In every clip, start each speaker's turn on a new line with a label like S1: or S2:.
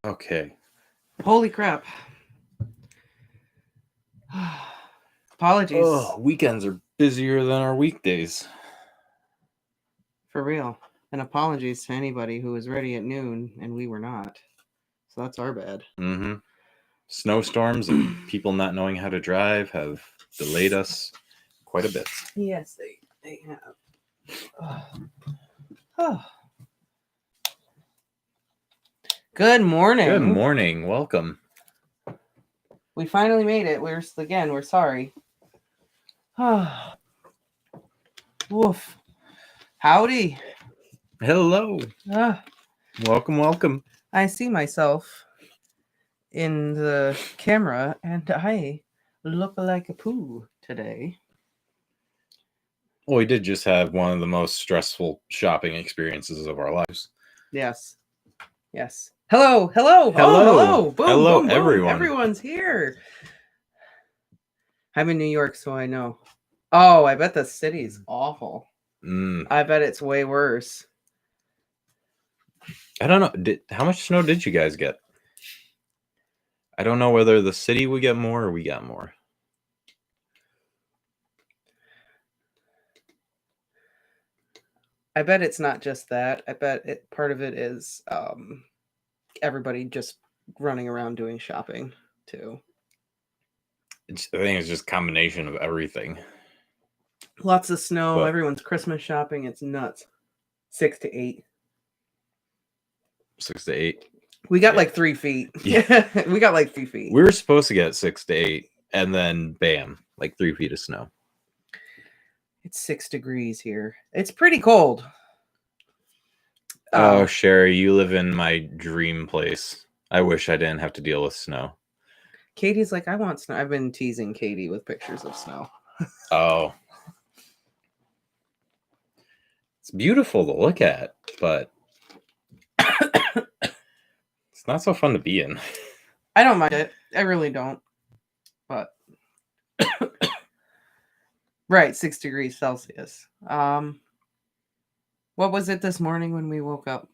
S1: Okay.
S2: Holy crap. Apologies.
S1: Oh, weekends are busier than our weekdays.
S2: For real. And apologies to anybody who was ready at noon and we were not. So that's our bad.
S1: Mm-hmm. Snowstorms and people not knowing how to drive have delayed us quite a bit.
S2: Yes, they have. Oh. Good morning.
S1: Good morning. Welcome.
S2: We finally made it. We're sorry. Woof. Howdy.
S1: Hello. Welcome.
S2: I see myself in the camera and I look like a poo today.
S1: Well, we did just have one of the most stressful shopping experiences of our lives.
S2: Yes. Hello. Boom,
S1: Hello,
S2: boom,
S1: everyone.
S2: Everyone's here. I'm in New York, so I know. Oh, I bet the city's awful. I bet it's way worse.
S1: I don't know. How much snow did you guys get? I don't know whether the city would get more or we got more.
S2: I bet it's not just that. I bet part of it is everybody just running around doing shopping too.
S1: I think it's just a combination of everything.
S2: Lots of snow. Everyone's Christmas shopping. It's nuts. 6 to 8.
S1: 6 to 8.
S2: We got like 3 feet. Yeah, we got like 3 feet.
S1: We were supposed to get 6 to 8, and then bam, like 3 feet of snow.
S2: It's 6 degrees here. It's pretty cold.
S1: Oh, Sherry, you live in my dream place. I wish I didn't have to deal with snow.
S2: Katie's like, I want snow. I've been teasing Katie with pictures of snow.
S1: Oh. It's beautiful to look at, but it's not so fun to be in.
S2: I don't mind it. I really don't. But right, 6 degrees Celsius. What was it this morning when we woke up?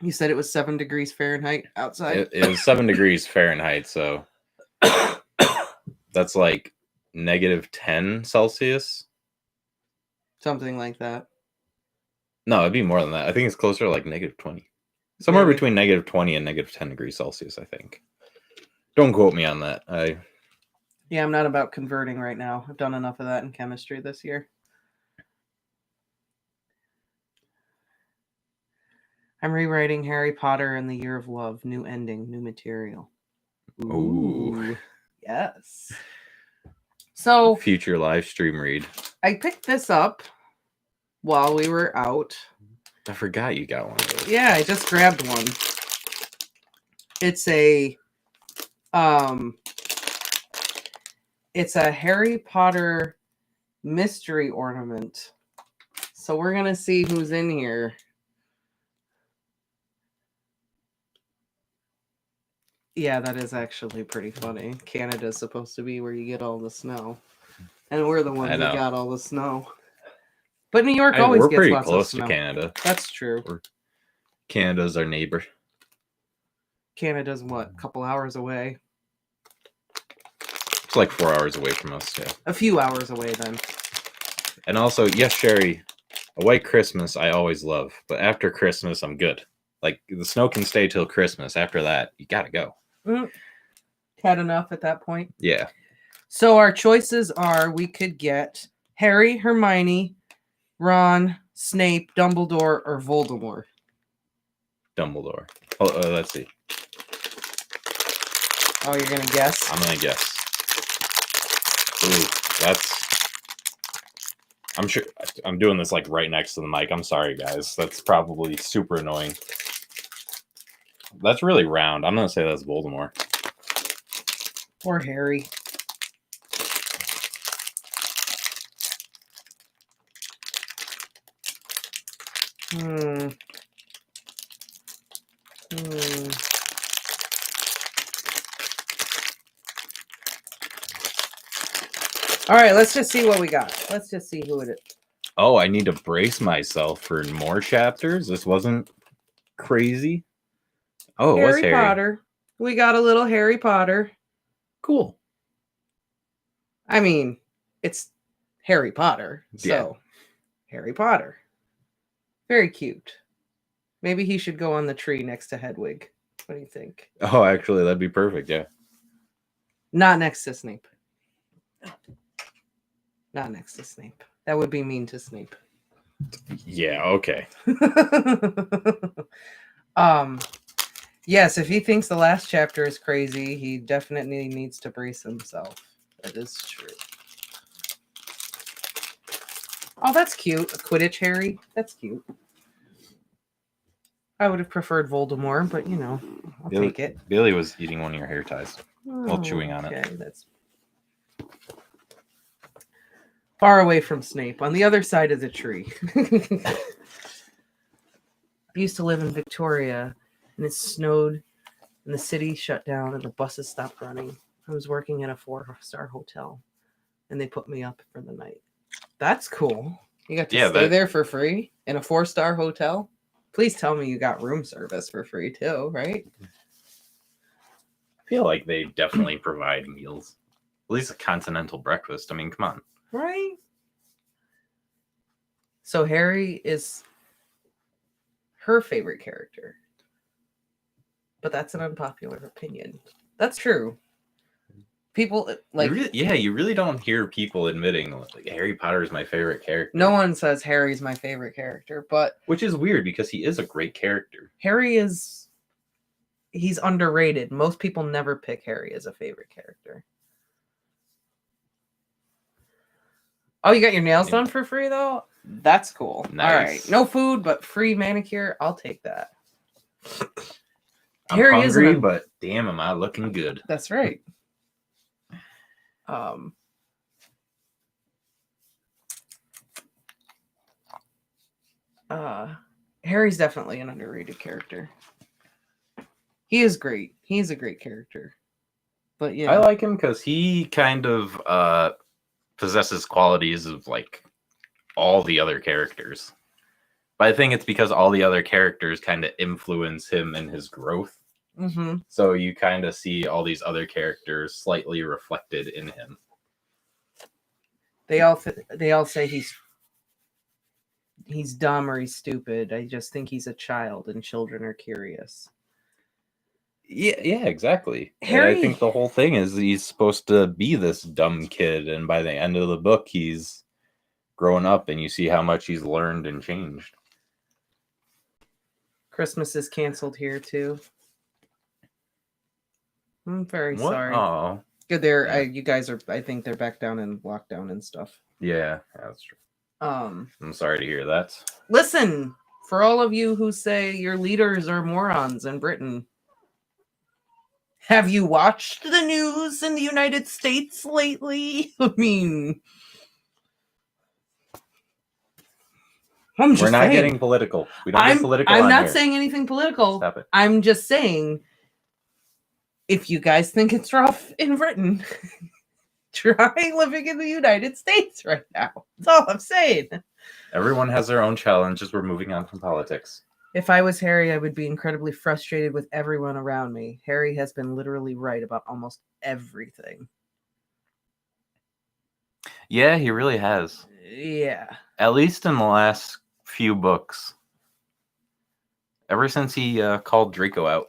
S2: You said it was 7 degrees Fahrenheit outside.
S1: It was 7 degrees Fahrenheit, so that's like -10 Celsius.
S2: Something like that.
S1: No, it'd be more than that. I think it's closer to like -20. Somewhere between -20 and -10 degrees Celsius, I think. Don't quote me on that.
S2: Yeah, I'm not about converting right now. I've done enough of that in chemistry this year. I'm rewriting Harry Potter and the Year of Love. New ending, new material.
S1: Ooh.
S2: Yes. So
S1: future live stream read.
S2: I picked this up while we were out.
S1: I forgot you got one of those.
S2: Yeah, I just grabbed one. It's a Harry Potter mystery ornament. So we're gonna see who's in here. Yeah, that is actually pretty funny. Canada's supposed to be where you get all the snow. And we're the ones that got all the snow. But New York always gets
S1: pretty
S2: lots
S1: close
S2: of snow.
S1: to Canada.
S2: That's true.
S1: Canada's our neighbor.
S2: Canada's what? A couple hours away?
S1: It's like 4 hours away from us, yeah.
S2: A few hours away then.
S1: And also, yes, Sherry, a white Christmas I always love. But after Christmas, I'm good. Like, the snow can stay till Christmas. After that, you gotta go.
S2: Had enough at that point?
S1: Yeah.
S2: So our choices are, we could get Harry, Hermione, Ron, Snape, Dumbledore, or Voldemort.
S1: Dumbledore. Oh, let's see.
S2: Oh, you're gonna guess?
S1: I'm gonna guess. Ooh, that's... I'm sure... I'm doing this, like, right next to the mic. I'm sorry, guys. That's probably super annoying. That's really round. I'm gonna say that's Voldemort.
S2: Or Harry. All right, let's just see what we got. Let's just see who it is.
S1: Oh, I need to brace myself for more chapters. This wasn't crazy. Oh, it was Harry.
S2: Potter. We got a little Harry Potter.
S1: Cool.
S2: I mean, it's Harry Potter. So, Harry Potter. Very cute. Maybe he should go on the tree next to Hedwig. What do you think?
S1: Oh, actually, that'd be perfect. Yeah.
S2: Not next to Snape. Not next to Snape. That would be mean to Snape.
S1: Yeah. Okay.
S2: Yes, if he thinks the last chapter is crazy, he definitely needs to brace himself. That is true. Oh, that's cute. A Quidditch Harry. That's cute. I would have preferred Voldemort, but I'll take it.
S1: Billy was eating one of your hair ties while chewing on it.
S2: Okay, that's far away from Snape, on the other side of the tree. I used to live in Victoria, and it snowed, and the city shut down, and the buses stopped running. I was working at a 4-star hotel, and they put me up for the night. That's cool. You got to stay there for free in a 4-star hotel? Please tell me you got room service for free too, right?
S1: I feel like they definitely provide meals. At least a continental breakfast. I mean, come on.
S2: Right? So Harry is her favorite character. But that's an unpopular opinion. That's true. People like
S1: you really don't hear people admitting like Harry Potter is my favorite character.
S2: No one says Harry's my favorite character, but
S1: which is weird because he is a great character.
S2: He's underrated. Most people never pick Harry as a favorite character. Oh, you got your nails done for free though? That's cool. Nice. All right. No food, but free manicure. I'll take that.
S1: I'm Harry hungry, but damn, am I looking good?
S2: That's right. Harry's definitely an underrated character. He is great. He's a great character. But yeah,
S1: I like him because he kind of possesses qualities of like all the other characters. But I think it's because all the other characters kind of influence him in his growth.
S2: Mm-hmm.
S1: So you kind of see all these other characters slightly reflected in him.
S2: They all say he's dumb or he's stupid. I just think he's a child, and children are curious.
S1: Yeah, exactly. Harry, and I think the whole thing is he's supposed to be this dumb kid, and by the end of the book, he's grown up, and you see how much he's learned and changed.
S2: Christmas is canceled here too. I'm very sorry.
S1: Oh,
S2: good. You guys are. I think they're back down in lockdown and stuff.
S1: Yeah, that's true. I'm sorry to hear that.
S2: Listen, for all of you who say your leaders are morons in Britain, have you watched the news in the United States lately? I mean,
S1: we're not getting political. We don't get political.
S2: I'm not saying anything political.
S1: Stop it.
S2: I'm just saying, if you guys think it's rough in Britain, try living in the United States right now. That's all I'm saying.
S1: Everyone has their own challenges. We're moving on from politics.
S2: If I was Harry, I would be incredibly frustrated with everyone around me. Harry has been literally right about almost everything.
S1: Yeah, he really has.
S2: Yeah.
S1: At least in the last few books. Ever since he called Draco out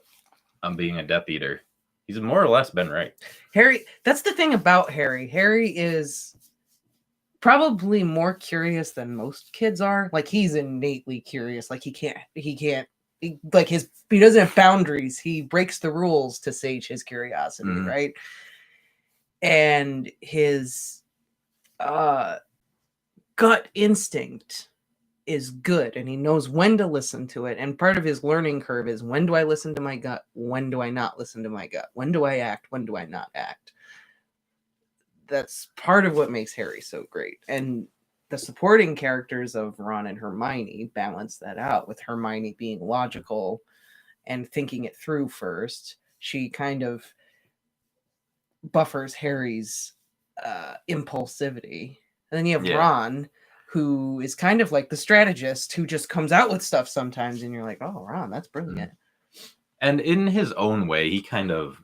S1: on being a Death Eater, he's more or less been right.
S2: Harry, that's the thing about Harry. Harry is probably more curious than most kids are. Like, he's innately curious. Like, he doesn't have boundaries. He breaks the rules to sage his curiosity, right? And his gut instinct is good, and he knows when to listen to it. And part of his learning curve is, when do I listen to my gut? When do I not listen to my gut? When do I act? When do I not act? That's part of what makes Harry so great. And the supporting characters of Ron and Hermione balance that out, with Hermione being logical and thinking it through first. She kind of buffers Harry's impulsivity. And then you have Ron, who is kind of like the strategist who just comes out with stuff sometimes, and you're like, oh, Ron, that's brilliant.
S1: And in his own way, he kind of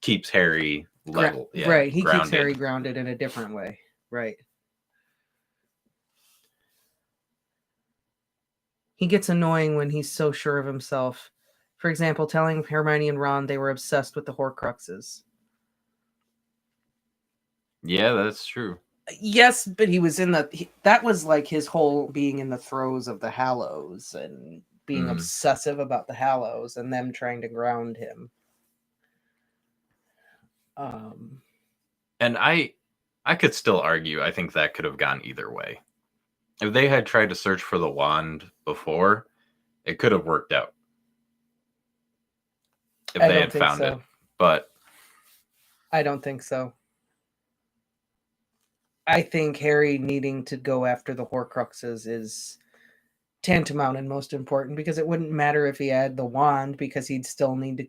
S1: keeps Harry level.
S2: Right. He
S1: grounded.
S2: keeps Harry grounded in a different way. Right. He gets annoying when he's so sure of himself. For example, telling Hermione and Ron they were obsessed with the horcruxes.
S1: Yeah, that's true.
S2: Yes, but he was in that was like his whole being in the throes of the hallows and being obsessive about the hallows and them trying to ground him.
S1: And I could still argue, I think that could have gone either way. If they had tried to search for the wand before, it could have worked out. If they had found it. But
S2: I don't think so. I think Harry needing to go after the horcruxes is tantamount and most important, because it wouldn't matter if he had the wand, because he'd still need to.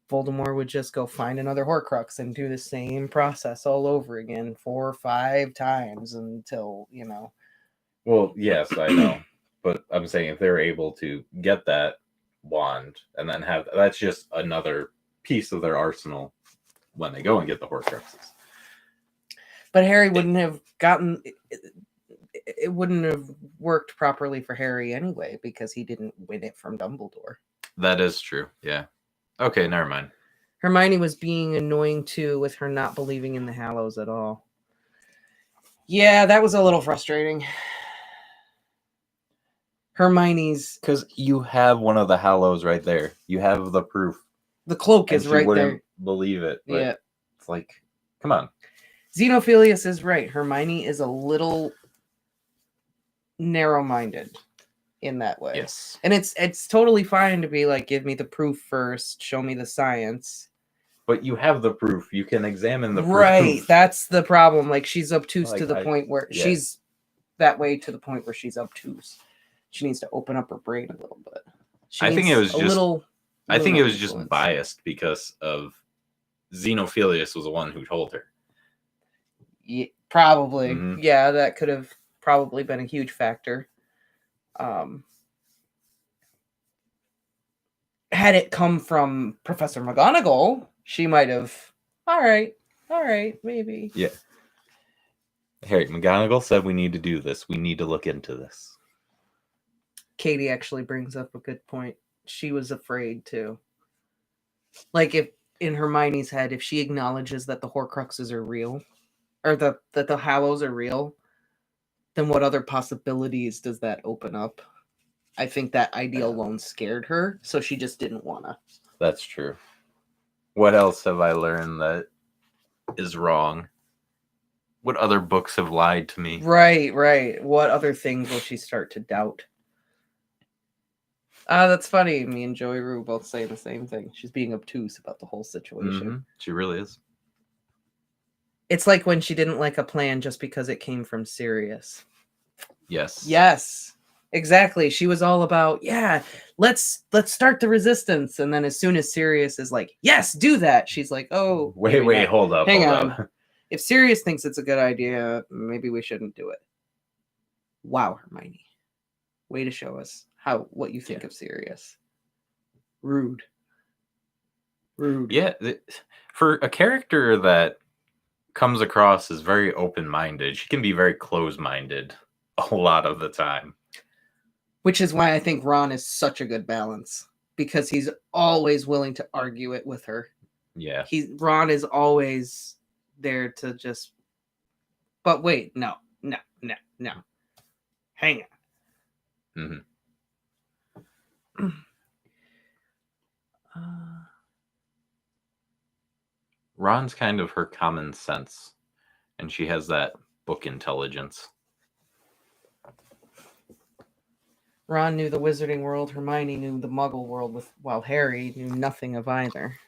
S2: Voldemort would just go find another horcrux and do the same process all over again 4 or 5 times until, you know.
S1: Well, yes, I know. But I'm saying if they're able to get that wand and then have, that's just another piece of their arsenal when they go and get the horcruxes.
S2: But Harry wouldn't have gotten it wouldn't have worked properly for Harry anyway, because he didn't win it from Dumbledore.
S1: That is true. Yeah. Okay, never mind.
S2: Hermione was being annoying too, with her not believing in the hallows at all. Yeah, that was a little frustrating. Hermione's,
S1: because you have one of the hallows right there. You have the proof.
S2: The cloak is right there.
S1: Believe it. But
S2: yeah.
S1: It's like, come on.
S2: Xenophilius is right. Hermione is a little narrow-minded in that way.
S1: Yes.
S2: And it's totally fine to be like, give me the proof first, show me the science.
S1: But you have the proof. You can examine the proof.
S2: Right. That's the problem. Like, she's obtuse to the point where she's that way, to the point where she's obtuse. She needs to open up her brain a little bit.
S1: I think it was just
S2: influence.
S1: Biased because of Xenophilius was the one who told her.
S2: Yeah, probably. Mm-hmm. Yeah, that could have probably been a huge factor. Had it come from Professor McGonagall, she might have, all right, maybe.
S1: Yeah. Harry, McGonagall said we need to do this. We need to look into this.
S2: Katie actually brings up a good point. She was afraid too. Like, if in Hermione's head, if she acknowledges that the horcruxes are real, or that the hallows are real, then what other possibilities does that open up? I think that idea alone scared her, so she just didn't wanna.
S1: That's true. What else have I learned that is wrong? What other books have lied to me?
S2: Right. What other things will she start to doubt? That's funny. Me and Joey Rue both say the same thing. She's being obtuse about the whole situation.
S1: Mm-hmm. She really is.
S2: It's like when she didn't like a plan just because it came from Sirius.
S1: Yes.
S2: Exactly. She was all about, let's start the resistance. And then as soon as Sirius is like, yes, do that, she's like, oh,
S1: wait, hold up.
S2: Hang on. If Sirius thinks it's a good idea, maybe we shouldn't do it. Wow, Hermione. Way to show us what you think of Sirius. Rude.
S1: Yeah, for a character that comes across as very open-minded, she can be very close-minded a lot of the time.
S2: Which is why I think Ron is such a good balance, because he's always willing to argue it with her.
S1: Yeah.
S2: Ron is always there to just, but wait, no. Hang on.
S1: Mm-hmm. Ron's kind of her common sense, and she has that book intelligence.
S2: Ron knew the wizarding world, Hermione knew the muggle world, while Harry knew nothing of either.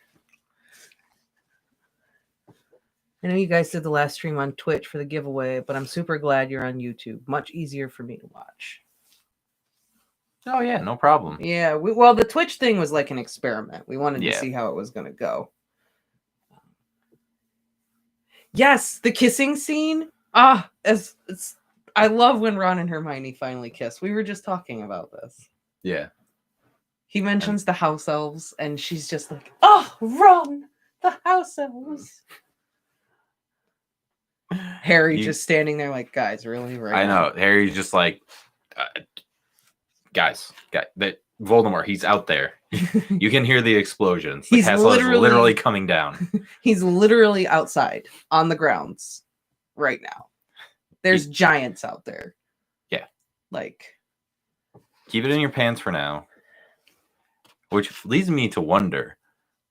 S2: I know you guys did the last stream on Twitch for the giveaway, but I'm super glad you're on YouTube. Much easier for me to watch.
S1: Oh, yeah, no problem.
S2: Yeah, well, the Twitch thing was like an experiment. We wanted to see how it was going to go. Yes, the kissing scene. I love when Ron and Hermione finally kiss. We were just talking about this.
S1: Yeah.
S2: He mentions the house elves, and she's just like, "Oh, Ron, the house elves." Harry just standing there like, "Guys, really?" Right?
S1: I know. Harry's just like, guys, that Voldemort, he's out there. You can hear the explosions. The castle is literally coming down.
S2: He's literally outside on the grounds right now. There's giants out there.
S1: Yeah.
S2: Like,
S1: keep it in your pants for now. Which leads me to wonder,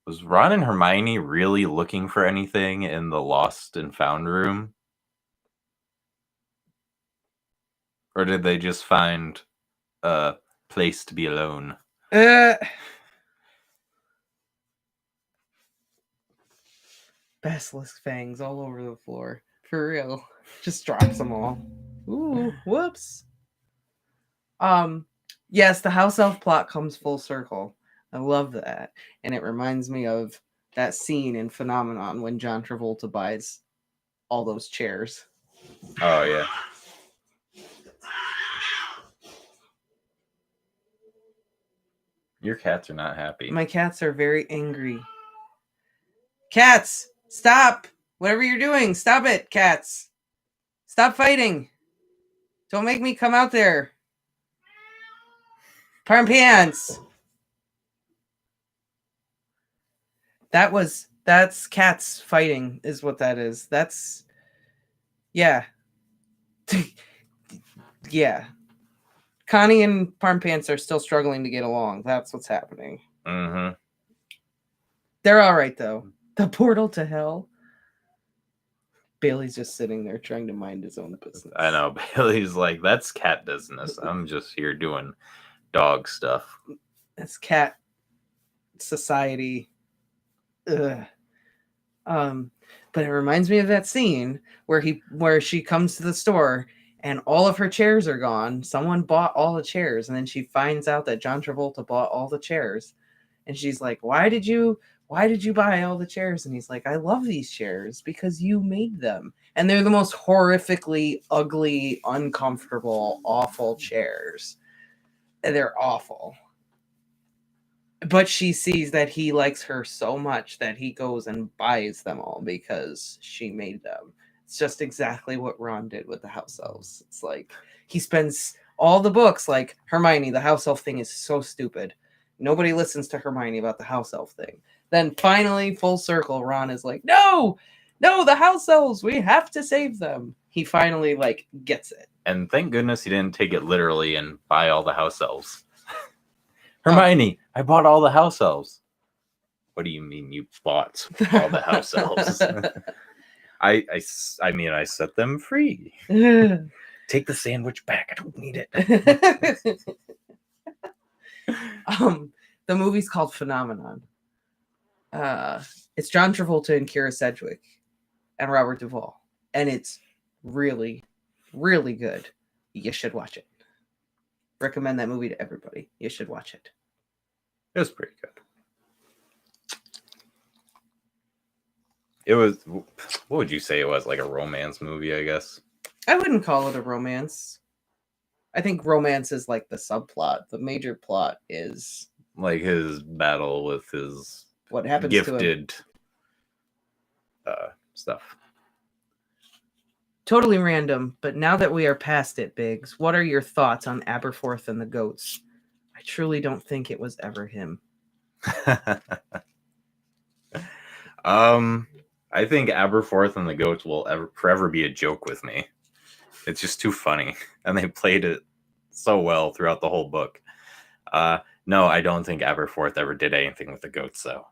S1: was Ron and Hermione really looking for anything in the lost and found room? Or did they just find a place to be alone?
S2: Basilisk fangs all over the floor. For real. Just drops them all. Ooh, whoops. Yes, the house elf plot comes full circle. I love that. And it reminds me of that scene in Phenomenon when John Travolta buys all those chairs.
S1: Oh, yeah. Your cats are not happy.
S2: My cats are very angry. Cats, stop! Whatever you're doing, stop it, cats. Stop fighting. Don't make me come out there. Parm pants. That's cats fighting is what that is. That's, yeah. Yeah. Connie and Parm Pants are still struggling to get along. That's what's happening.
S1: Mm-hmm.
S2: They're all right, though. The portal to hell. Bailey's just sitting there trying to mind his own business.
S1: I know. Bailey's like, that's cat business. I'm just here doing dog stuff.
S2: That's cat society. Ugh. But it reminds me of that scene where she comes to the store and all of her chairs are gone. Someone bought all the chairs, and then she finds out that John Travolta bought all the chairs. And she's like, why did you buy all the chairs? And he's like, I love these chairs because you made them. And they're the most horrifically ugly, uncomfortable, awful chairs. They're awful. But she sees that he likes her so much that he goes and buys them all because she made them. It's just exactly what Ron did with the house elves. It's like he spends all the books like, Hermione, the house elf thing is so stupid. Nobody listens to Hermione about the house elf thing. Then finally, full circle, Ron is like, no, the house elves, we have to save them. He finally like gets it.
S1: And thank goodness he didn't take it literally and buy all the house elves. Hermione, I bought all the house elves. What do you mean you bought all the house elves? I mean, I set them free. Take the sandwich back. I don't need it.
S2: The movie's called Phenomenon. It's John Travolta and Keira Sedgwick and Robert Duvall. And it's really, really good. You should watch it. Recommend that movie to everybody. You should watch it.
S1: It was pretty good. It was, what would you say it was? Like a romance movie, I guess?
S2: I wouldn't call it a romance. I think romance is like the subplot. The major plot is
S1: like his battle with his
S2: what happens
S1: gifted
S2: to him.
S1: Stuff.
S2: Totally random, but now that we are past it, Biggs, what are your thoughts on Aberforth and the goats? I truly don't think it was ever him.
S1: I think Aberforth and the goats will forever be a joke with me. It's just too funny, and they played it so well throughout the whole book. No, I don't think Aberforth ever did anything with the goats, though.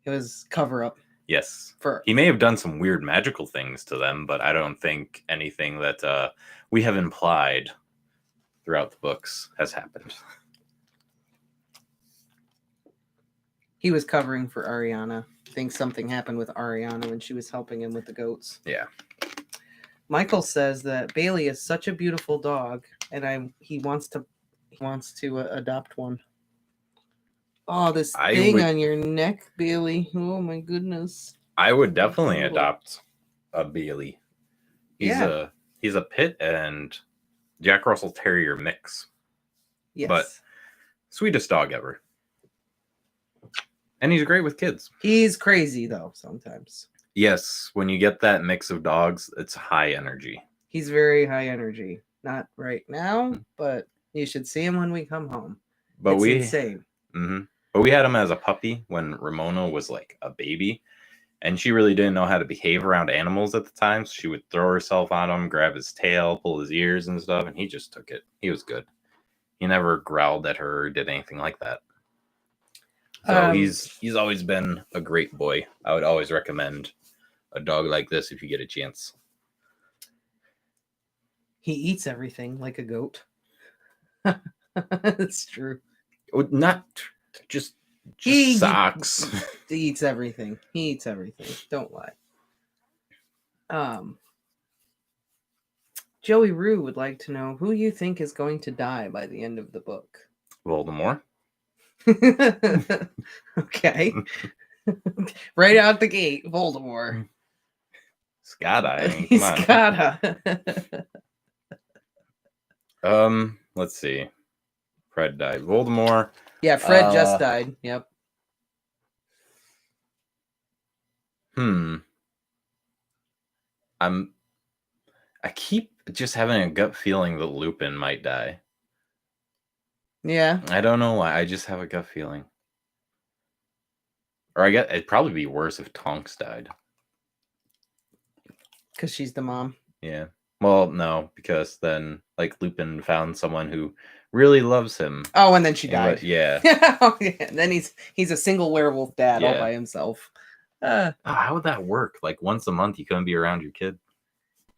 S2: It was cover up.
S1: Yes. He may have done some weird magical things to them, but I don't think anything that we have implied throughout the books has happened.
S2: He was covering for Ariana. I think something happened with Ariana when she was helping him with the goats.
S1: Yeah.
S2: Michael says that Bailey is such a beautiful dog, and he wants to adopt one. Oh, this thing on your neck, Bailey. Oh my goodness.
S1: I would definitely adopt a Bailey. He's a Pit and Jack Russell Terrier mix.
S2: Yes.
S1: But Sweetest dog ever. And he's great with kids.
S2: He's crazy though sometimes.
S1: Yes, when you get that mix of dogs, it's high energy.
S2: He's very high energy. Not right now, but you should see him when we come home.
S1: But
S2: it's insane.
S1: But we had him as a puppy when Ramona was like a baby, and she really didn't know how to behave around animals at the time. So she would throw herself on him, grab his tail, pull his ears and stuff, and he just took it. He was good. He never growled at her or did anything like that. So he's always been a great boy. I would always recommend a dog like this if you get a chance.
S2: He eats everything like a goat. It's true.
S1: Not just socks.
S2: He eats everything. He eats everything. Don't lie. Joey Rue would like to know who you think is going to die by the end of the book.
S1: Voldemort.
S2: Okay. Right out the gate, Voldemort.
S1: Gotta. I mean,
S2: He's
S1: come on.
S2: gotta.
S1: Let's see. Fred died. Voldemort.
S2: Yeah, Fred just died. Yep.
S1: I keep just having a gut feeling that Lupin might die.
S2: Yeah.
S1: I don't know why. I just have a gut feeling. Or I guess it'd probably be worse if Tonks died.
S2: Because she's the mom.
S1: Yeah. Well, no, because then like Lupin found someone who really loves him.
S2: Oh, and then she died.
S1: Yeah.
S2: Oh, yeah. And then he's a single werewolf dad all by himself.
S1: How would that work? Like once a month you couldn't be around your kid.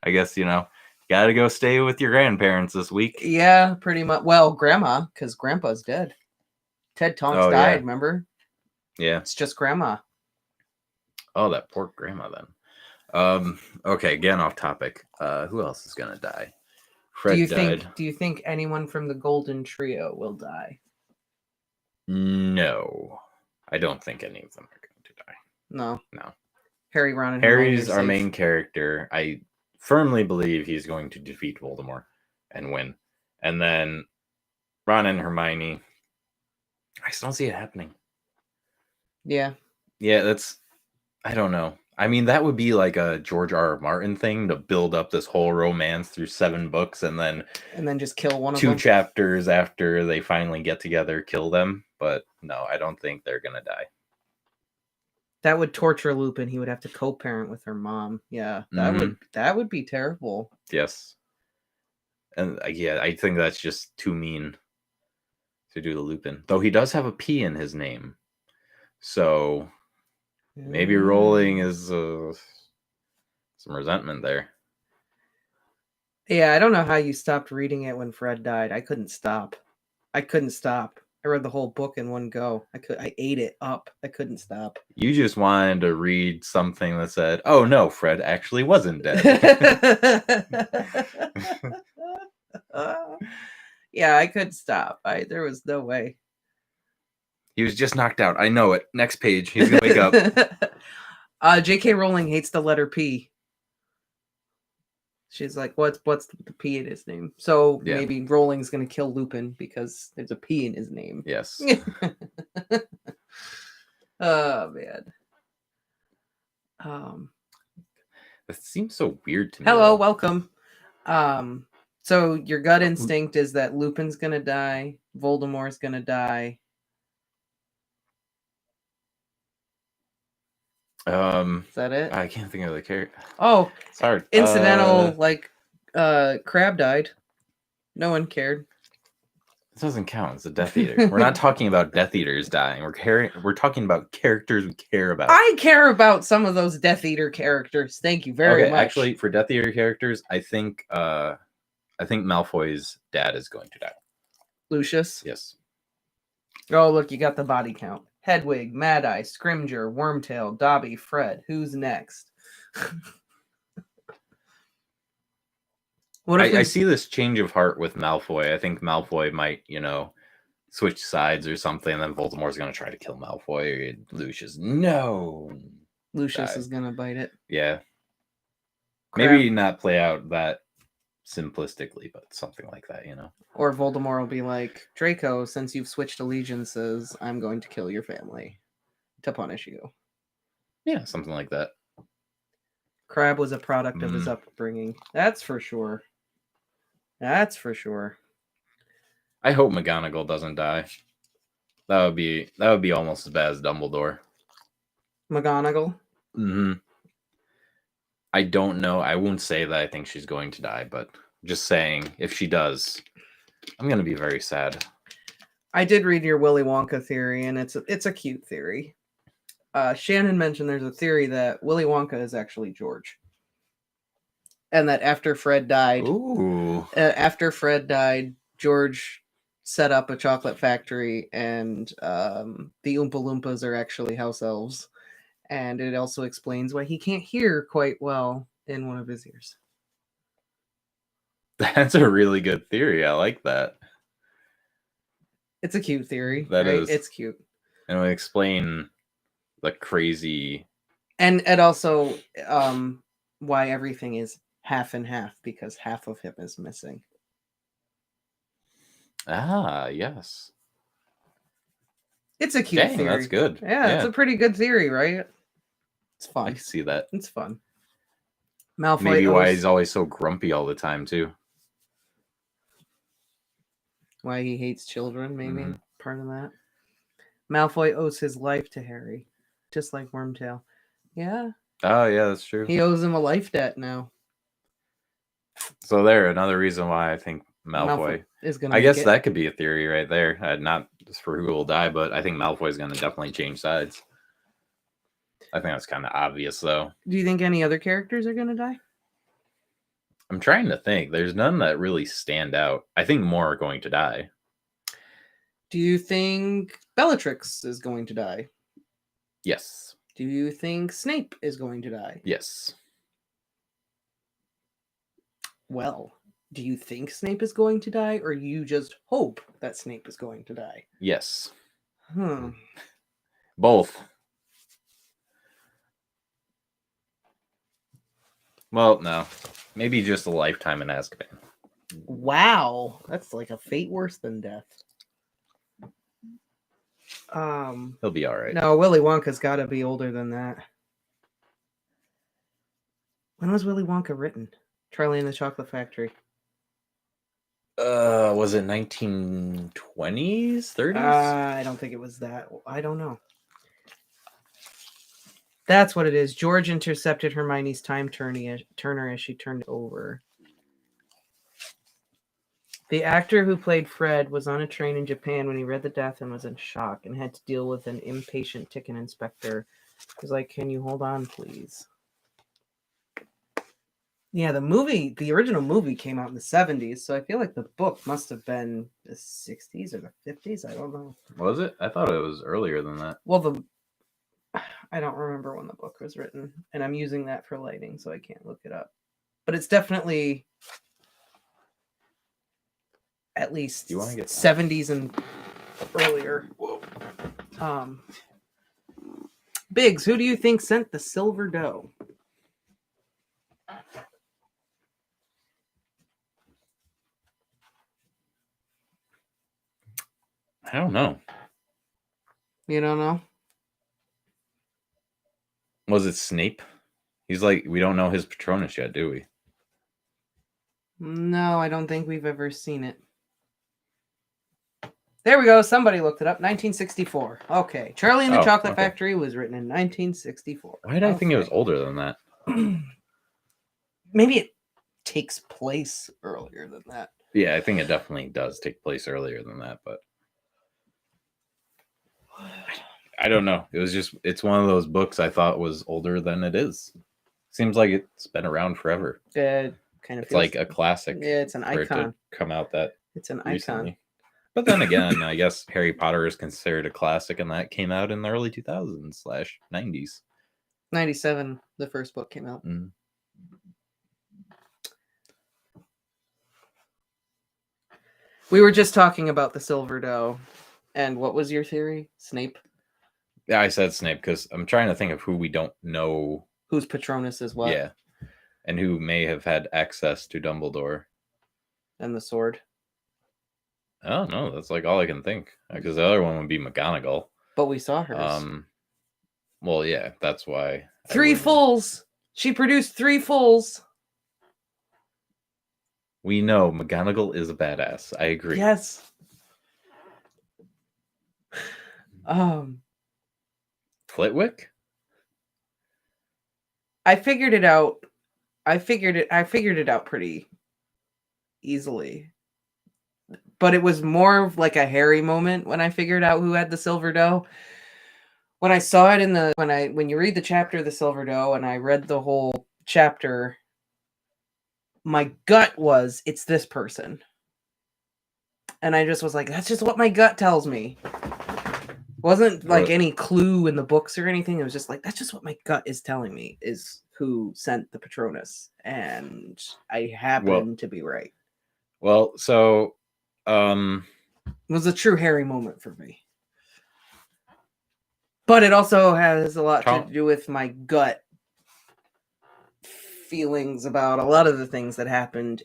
S1: I guess, you gotta go stay with your grandparents this week.
S2: Yeah, pretty much. Well, grandma, because grandpa's dead. Ted Tonks died, remember?
S1: Yeah.
S2: It's just grandma.
S1: Oh, that poor grandma then. Okay, again off topic. Who else is gonna die? Fred died.
S2: Do you think anyone from the Golden Trio will die?
S1: No. I don't think any of them are going to die.
S2: No. Harry, Ron, and
S1: Harry's our main character. I firmly believe he's going to defeat Voldemort and win. And then Ron and Hermione, I just don't see it happening.
S2: Yeah.
S1: Yeah, I don't know. I mean, that would be like a George R.R. Martin thing to build up this whole romance through 7 books and then
S2: just kill one of them.
S1: 2 chapters after they finally get together, kill them. But no, I don't think they're going to die.
S2: That would torture Lupin. He would have to co-parent with her mom. Yeah, that would be terrible.
S1: Yes. And I think that's just too mean to do to Lupin. Though he does have a P in his name. So maybe Rowling is some resentment there.
S2: Yeah, I don't know how you stopped reading it when Fred died. I couldn't stop. I read the whole book in one go. I ate it up. I couldn't stop.
S1: You just wanted to read something that said, "Oh no, Fred actually wasn't dead."
S2: Yeah, I couldn't stop. There was no way.
S1: He was just knocked out. I know it. Next page. He's gonna wake up.
S2: J.K. Rowling hates the letter P. She's like, what's the P in his name? So maybe Rowling's gonna kill Lupin because there's a P in his name.
S1: Yes.
S2: Oh man.
S1: That seems so weird to me.
S2: Hello, welcome. So your gut instinct is that Lupin's gonna die, Voldemort's gonna die. Is that it?
S1: I can't think of the character.
S2: Oh,
S1: it's hard.
S2: Incidental, Crab died. No one cared.
S1: This doesn't count. It's a Death Eater. We're not talking about Death Eaters dying. We're talking about characters we care about.
S2: I care about some of those Death Eater characters. Thank you very much.
S1: Actually, for Death Eater characters, I think Malfoy's dad is going to die.
S2: Lucius?
S1: Yes.
S2: Oh, look, you got the body count. Hedwig, Mad Eye, Scrimger, Wormtail, Dobby, Fred. Who's next?
S1: I see this change of heart with Malfoy. I think Malfoy might, switch sides or something, and then Voldemort's going to try to kill Malfoy. Lucius, no.
S2: Lucius is going to bite it.
S1: Yeah. Maybe not play out that simplistically, but something like that, you know.
S2: Or Voldemort will be like, Draco, since you've switched allegiances, I'm going to kill your family to punish you.
S1: Yeah, something like that.
S2: Crabbe was a product of his upbringing. That's for sure. That's for sure.
S1: I hope McGonagall doesn't die. That would be almost as bad as Dumbledore.
S2: McGonagall?
S1: Mm-hmm. I don't know. I won't say that I think she's going to die, but just saying, if she does, I'm going to be very sad.
S2: I did read your Willy Wonka theory, and it's a cute theory. Shannon mentioned there's a theory that Willy Wonka is actually George. And that after Fred died, George set up a chocolate factory, and the Oompa Loompas are actually house elves. And it also explains why he can't hear quite well in one of his ears.
S1: That's a really good theory. I like that.
S2: It's a cute theory.
S1: That
S2: right?
S1: is.
S2: It's cute.
S1: And it would explain the crazy...
S2: And also why everything is half and half, because half of him is missing.
S1: Ah, yes.
S2: It's a cute theory.
S1: That's good.
S2: Yeah, it's a pretty good theory, right? It's fun.
S1: I can see that.
S2: It's fun. Malfoy
S1: Maybe why he's always so grumpy all the time, too.
S2: Why he hates children, maybe. Part of that. Malfoy owes his life to Harry, just like Wormtail. Yeah.
S1: Oh, yeah, that's true.
S2: He owes him a life debt now.
S1: So another reason why I think Malfoy is going to... I guess that could be a theory right there. Not just for who will die, but I think Malfoy is going to definitely change sides. I think that's kind of obvious, though.
S2: Do you think any other characters are going to die?
S1: I'm trying to think. There's none that really stand out. I think more are going to die.
S2: Do you think Bellatrix is going to die?
S1: Yes.
S2: Do you think Snape is going to die?
S1: Yes.
S2: Well, do you think Snape is going to die, or you just hope that Snape is going to die?
S1: Yes.
S2: Both.
S1: Well, no. Maybe just a lifetime in Azkaban.
S2: Wow. That's like a fate worse than death.
S1: He'll be all right.
S2: No, Willy Wonka's got to be older than that. When was Willy Wonka written? Charlie and the Chocolate Factory.
S1: Was it 1920s, 30s?
S2: I don't think it was that. I don't know. That's what it is. George intercepted Hermione's time turner as she turned over. The actor who played Fred was on a train in Japan when he read the death and was in shock and had to deal with an impatient ticket inspector. He was like, "Can you hold on, please?" Yeah, the original movie came out in the 70s, so I feel like the book must have been the 60s or the 50s. I don't know.
S1: Was it? I thought it was earlier than that.
S2: Well, I don't remember when the book was written, and I'm using that for lighting, so I can't look it up. But it's definitely at least 70s and earlier.
S1: Whoa.
S2: Biggs, who do you think sent the silver dough?
S1: I don't know.
S2: You don't know?
S1: Was it Snape? He's like, we don't know his Patronus yet, do we?
S2: No, I don't think we've ever seen it. There we go. Somebody looked it up. 1964. Okay. Charlie and the Chocolate Factory was written in 1964.
S1: Why did I think it was older than that?
S2: Maybe it takes place earlier than that.
S1: Yeah, I think it definitely does take place earlier than that, but I don't know. It's one of those books I thought was older than it is. Seems like it's been around forever.
S2: It kind of
S1: it's like a classic.
S2: Yeah, it's an icon.
S1: To come out that
S2: it's an
S1: recently.
S2: Icon.
S1: But then again, I guess Harry Potter is considered a classic, and that came out in the early 2000s/90s.
S2: 97, the first book came out.
S1: Mm.
S2: We were just talking about the silver dough. And what was your theory? Snape?
S1: Yeah, I said Snape because I'm trying to think of who we don't know.
S2: Whose Patronus is what?
S1: Yeah. And who may have had access to Dumbledore.
S2: and the sword.
S1: Oh no, that's like all I can think. Because the other one would be McGonagall.
S2: But we saw hers.
S1: Well, yeah, that's why.
S2: 3 fulls. She produced 3 fulls.
S1: We know McGonagall is a badass. I agree.
S2: Yes.
S1: Flitwick?
S2: I figured it out. I figured it out pretty easily. But it was more of like a Harry moment when I figured out who had the silver doe. When I saw it in the when you read the chapter of the silver doe and I read the whole chapter, my gut was it's this person. And I just was like, that's just what my gut tells me. It wasn't like any clue in the books or anything. It was just like, that's just what my gut is telling me is who sent the Patronus. And I happen to be right.
S1: Well, so
S2: it was a true Harry moment for me. But it also has a lot to do with my gut feelings about a lot of the things that happened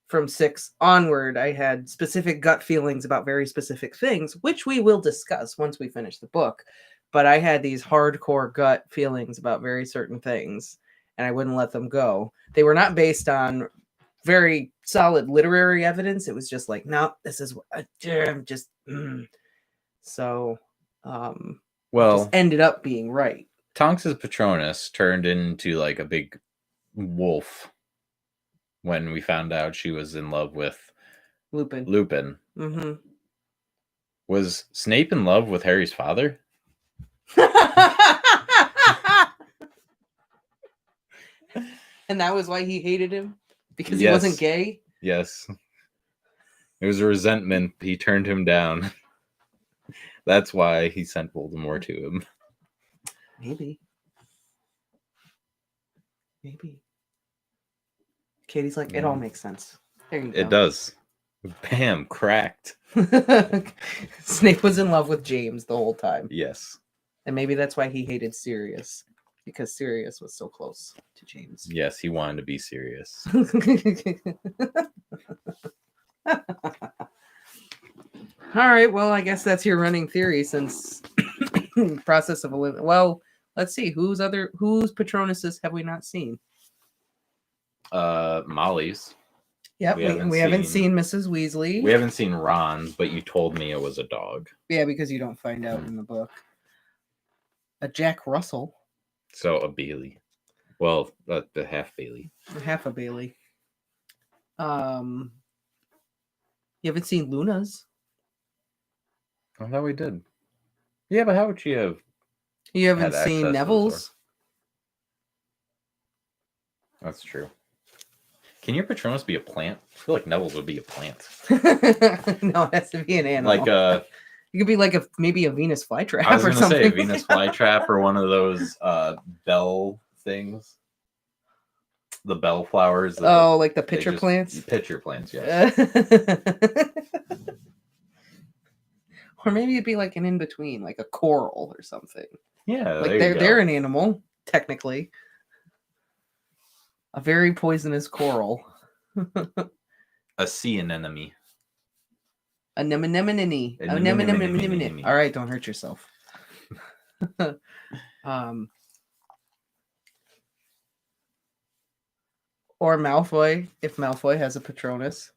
S2: from 6 onward. I had specific gut feelings about very specific things, which we will discuss once we finish the book. But I had these hardcore gut feelings about very certain things, and I wouldn't let them go. They were not based on very solid literary evidence. It was just like, no, this is what I'm just. So, just ended up being right.
S1: Tonks's Patronus turned into like a big wolf when we found out she was in love with
S2: Lupin.
S1: Mm-hmm. Was Snape in love with Harry's father?
S2: And that was why he hated him? Because he wasn't gay?
S1: Yes. It was a resentment. He turned him down. That's why he sent Voldemort to him.
S2: Maybe. Katie's like, it all makes sense. There you go.
S1: It does. Bam, cracked.
S2: Snape was in love with James the whole time.
S1: Yes.
S2: And maybe that's why he hated Sirius. Because Sirius was so close to James.
S1: Yes, he wanted to be Sirius.
S2: All right, well, I guess that's your running theory since process of elimination. Well, let's see. Whose Patronuses have we not seen?
S1: Molly's.
S2: Yep, we haven't seen Mrs. Weasley.
S1: We haven't seen Ron's, but you told me it was a dog.
S2: Yeah, because you don't find out in the book. A Jack Russell.
S1: So a Bailey. Well, the half Bailey.
S2: Half a Bailey. You haven't seen Luna's.
S1: I thought we did. Yeah, but how would she have?
S2: You haven't seen Neville's.
S1: That's true. Can your Patronus be a plant? I feel like Neville's would be a plant.
S2: No, it has to be an animal.
S1: Like
S2: it could be like maybe a Venus flytrap
S1: I was
S2: or
S1: gonna
S2: something.
S1: say Venus flytrap or one of those bell things. The bell flowers.
S2: Like the pitcher plants?
S1: Pitcher plants, yes.
S2: Or maybe it'd be like an in-between, like a coral or something.
S1: Yeah,
S2: like they're an animal, technically. A very poisonous coral.
S1: A sea anemone.
S2: Anemone. All right, don't hurt yourself. Or Malfoy, if Malfoy has a Patronus.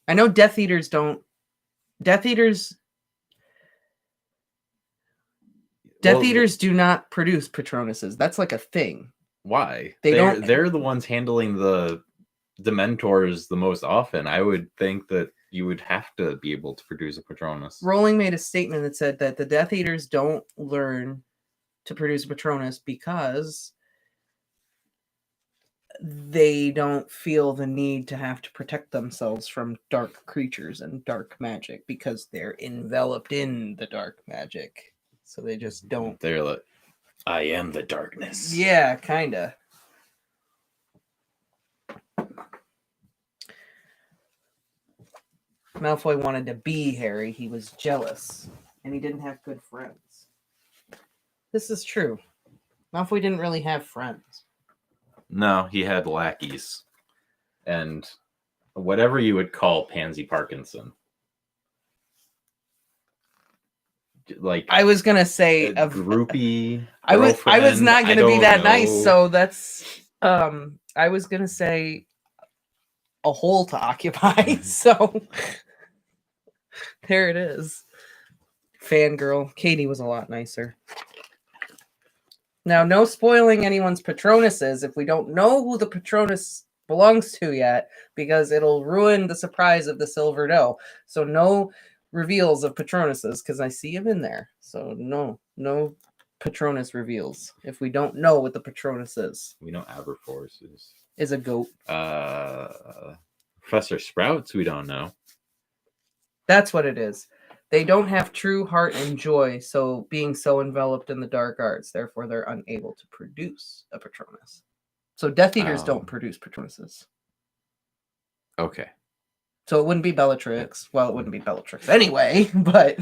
S2: I know Death Eaters don't. Death Eaters do not produce Patronuses. That's like a thing.
S1: Why? They're the ones handling the Dementors the most often. I would think that you would have to be able to produce a Patronus.
S2: Rowling made a statement that said that the Death Eaters don't learn to produce a Patronus because they don't feel the need to have to protect themselves from dark creatures and dark magic because they're enveloped in the dark magic. So they just don't.
S1: They're like, I am the darkness.
S2: Yeah, kinda. Malfoy wanted to be Harry. He was jealous. And he didn't have good friends. This is true. Malfoy didn't really have friends.
S1: No, he had lackeys. And whatever you would call Pansy Parkinson. Like
S2: I was gonna say
S1: a groupie.
S2: I was
S1: girlfriend,
S2: not
S1: I
S2: gonna be
S1: don't
S2: that nice,
S1: know.
S2: so that's I was gonna say a hole to occupy. So there it is. Fangirl. Katie was a lot nicer. Now, no spoiling anyone's Patronuses if we don't know who the Patronus belongs to yet, because it'll ruin the surprise of the Silver Doe. So no reveals of Patronuses, because I see him in there. So no Patronus reveals if we don't know what the Patronus is.
S1: We know Aberforth
S2: Is a goat.
S1: Professor Sprouts, we don't know.
S2: That's what it is. They don't have true heart and joy, so being so enveloped in the dark arts, therefore they're unable to produce a Patronus. So Death Eaters don't produce Patronuses.
S1: Okay.
S2: So it wouldn't be Bellatrix. Well, it wouldn't be Bellatrix anyway, but...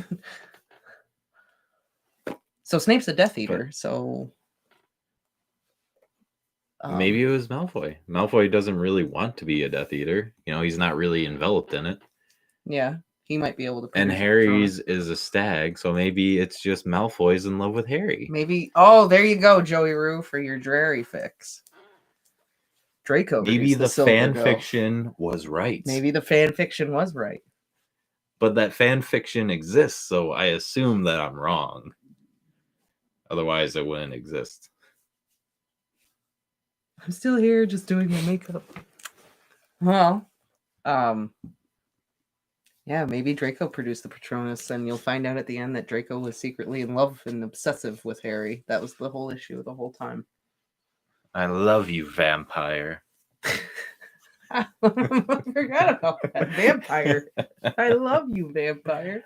S2: So Snape's a Death Eater, so...
S1: Maybe it was Malfoy. Malfoy doesn't really want to be a Death Eater. You know, he's not really enveloped in it.
S2: Yeah, he might be able to.
S1: And Harry's is a stag, so maybe it's just Malfoy's in love with Harry.
S2: Maybe. Oh, there you go, Joey Roo, for your Drarry fix. Draco.
S1: Maybe the fan fiction was right.
S2: Maybe the fan fiction was right.
S1: But that fan fiction exists, so I assume that I'm wrong. Otherwise, it wouldn't exist.
S2: I'm still here just doing my makeup. Well, yeah, maybe Draco produced the Patronus, and you'll find out at the end that Draco was secretly in love and obsessive with Harry. That was the whole issue the whole time.
S1: I love you, vampire.
S2: I forgot about that. Vampire. I love you, vampire.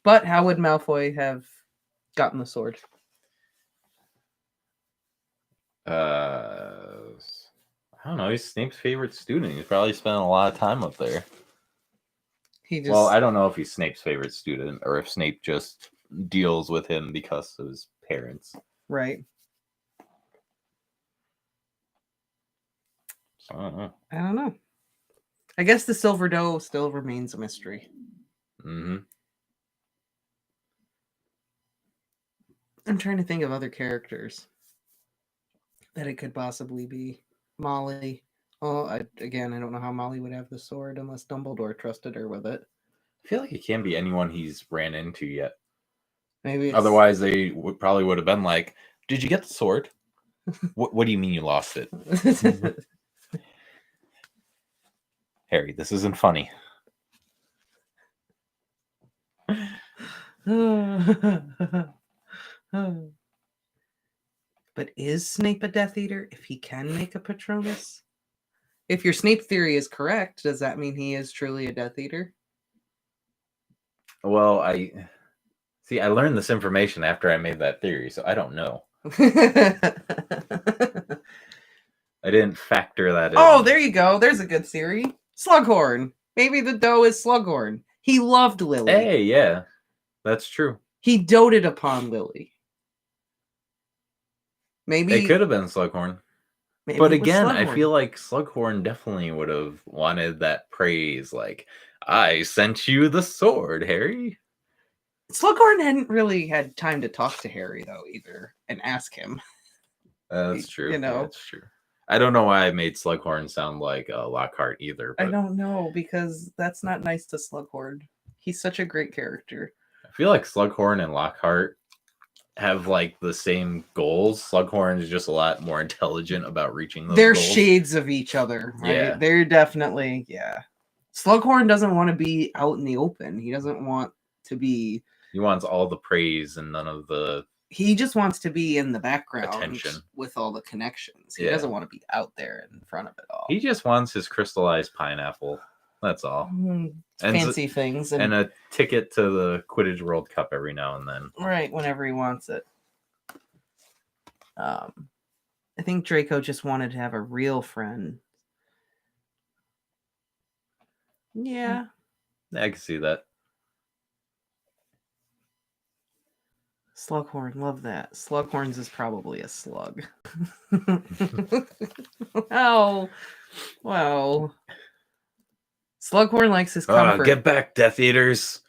S2: But how would Malfoy have gotten the sword?
S1: I don't know. He's Snape's favorite student. He's probably spent a lot of time up there.
S2: He
S1: Well, I don't know if he's Snape's favorite student or if Snape just deals with him because of his parents.
S2: Right.
S1: So, I don't know.
S2: I don't know. I guess the Silver Doe still remains a mystery.
S1: Mm-hmm.
S2: I'm trying to think of other characters that it could possibly be. Molly. Oh, again, I don't know how Molly would have the sword unless Dumbledore trusted her with it.
S1: I feel like it can't be anyone he's ran into yet.
S2: Maybe.
S1: Otherwise, they probably would have been like, "Did you get the sword? What do you mean you lost it?" Harry, this isn't funny.
S2: But is Snape a Death Eater if he can make a Patronus? If your Snape theory is correct, does that mean he is truly a Death Eater?
S1: Well, I learned this information after I made that theory, so I don't know. I didn't factor that in.
S2: Oh, there you go. There's a good theory. Slughorn. Maybe the doe is Slughorn. He loved Lily.
S1: Hey, yeah. That's true.
S2: He doted upon Lily. Maybe
S1: it could have been Slughorn. But again, I feel like Slughorn definitely would have wanted that praise. Like, I sent you the sword, Harry.
S2: Slughorn hadn't really had time to talk to Harry, though, either, and ask him.
S1: That's true.
S2: You know?
S1: Yeah, that's true. I don't know why I made Slughorn sound like Lockhart either. But
S2: I don't know, because that's not nice to Slughorn. He's such a great character.
S1: I feel like Slughorn and Lockhart have like the same goals. Slughorn is just a lot more intelligent about reaching those
S2: They're
S1: goals.
S2: shades of each other, right?
S1: Yeah.
S2: They're definitely, yeah. Slughorn doesn't want to be out in the open. He doesn't want to be...
S1: He wants all the praise and none of the...
S2: He just wants to be in the background
S1: attention
S2: with all the connections. He doesn't want to be out there in front of it all.
S1: He just wants his crystallized pineapple. That's all.
S2: Fancy things.
S1: And a ticket to the Quidditch World Cup every now and then.
S2: Right, whenever he wants it. I think Draco just wanted to have a real friend. Yeah.
S1: I can see that.
S2: Slughorn, love that. Slughorns is probably a slug. Oh, well. Slughorn likes his comfort.
S1: Get back, Death Eaters.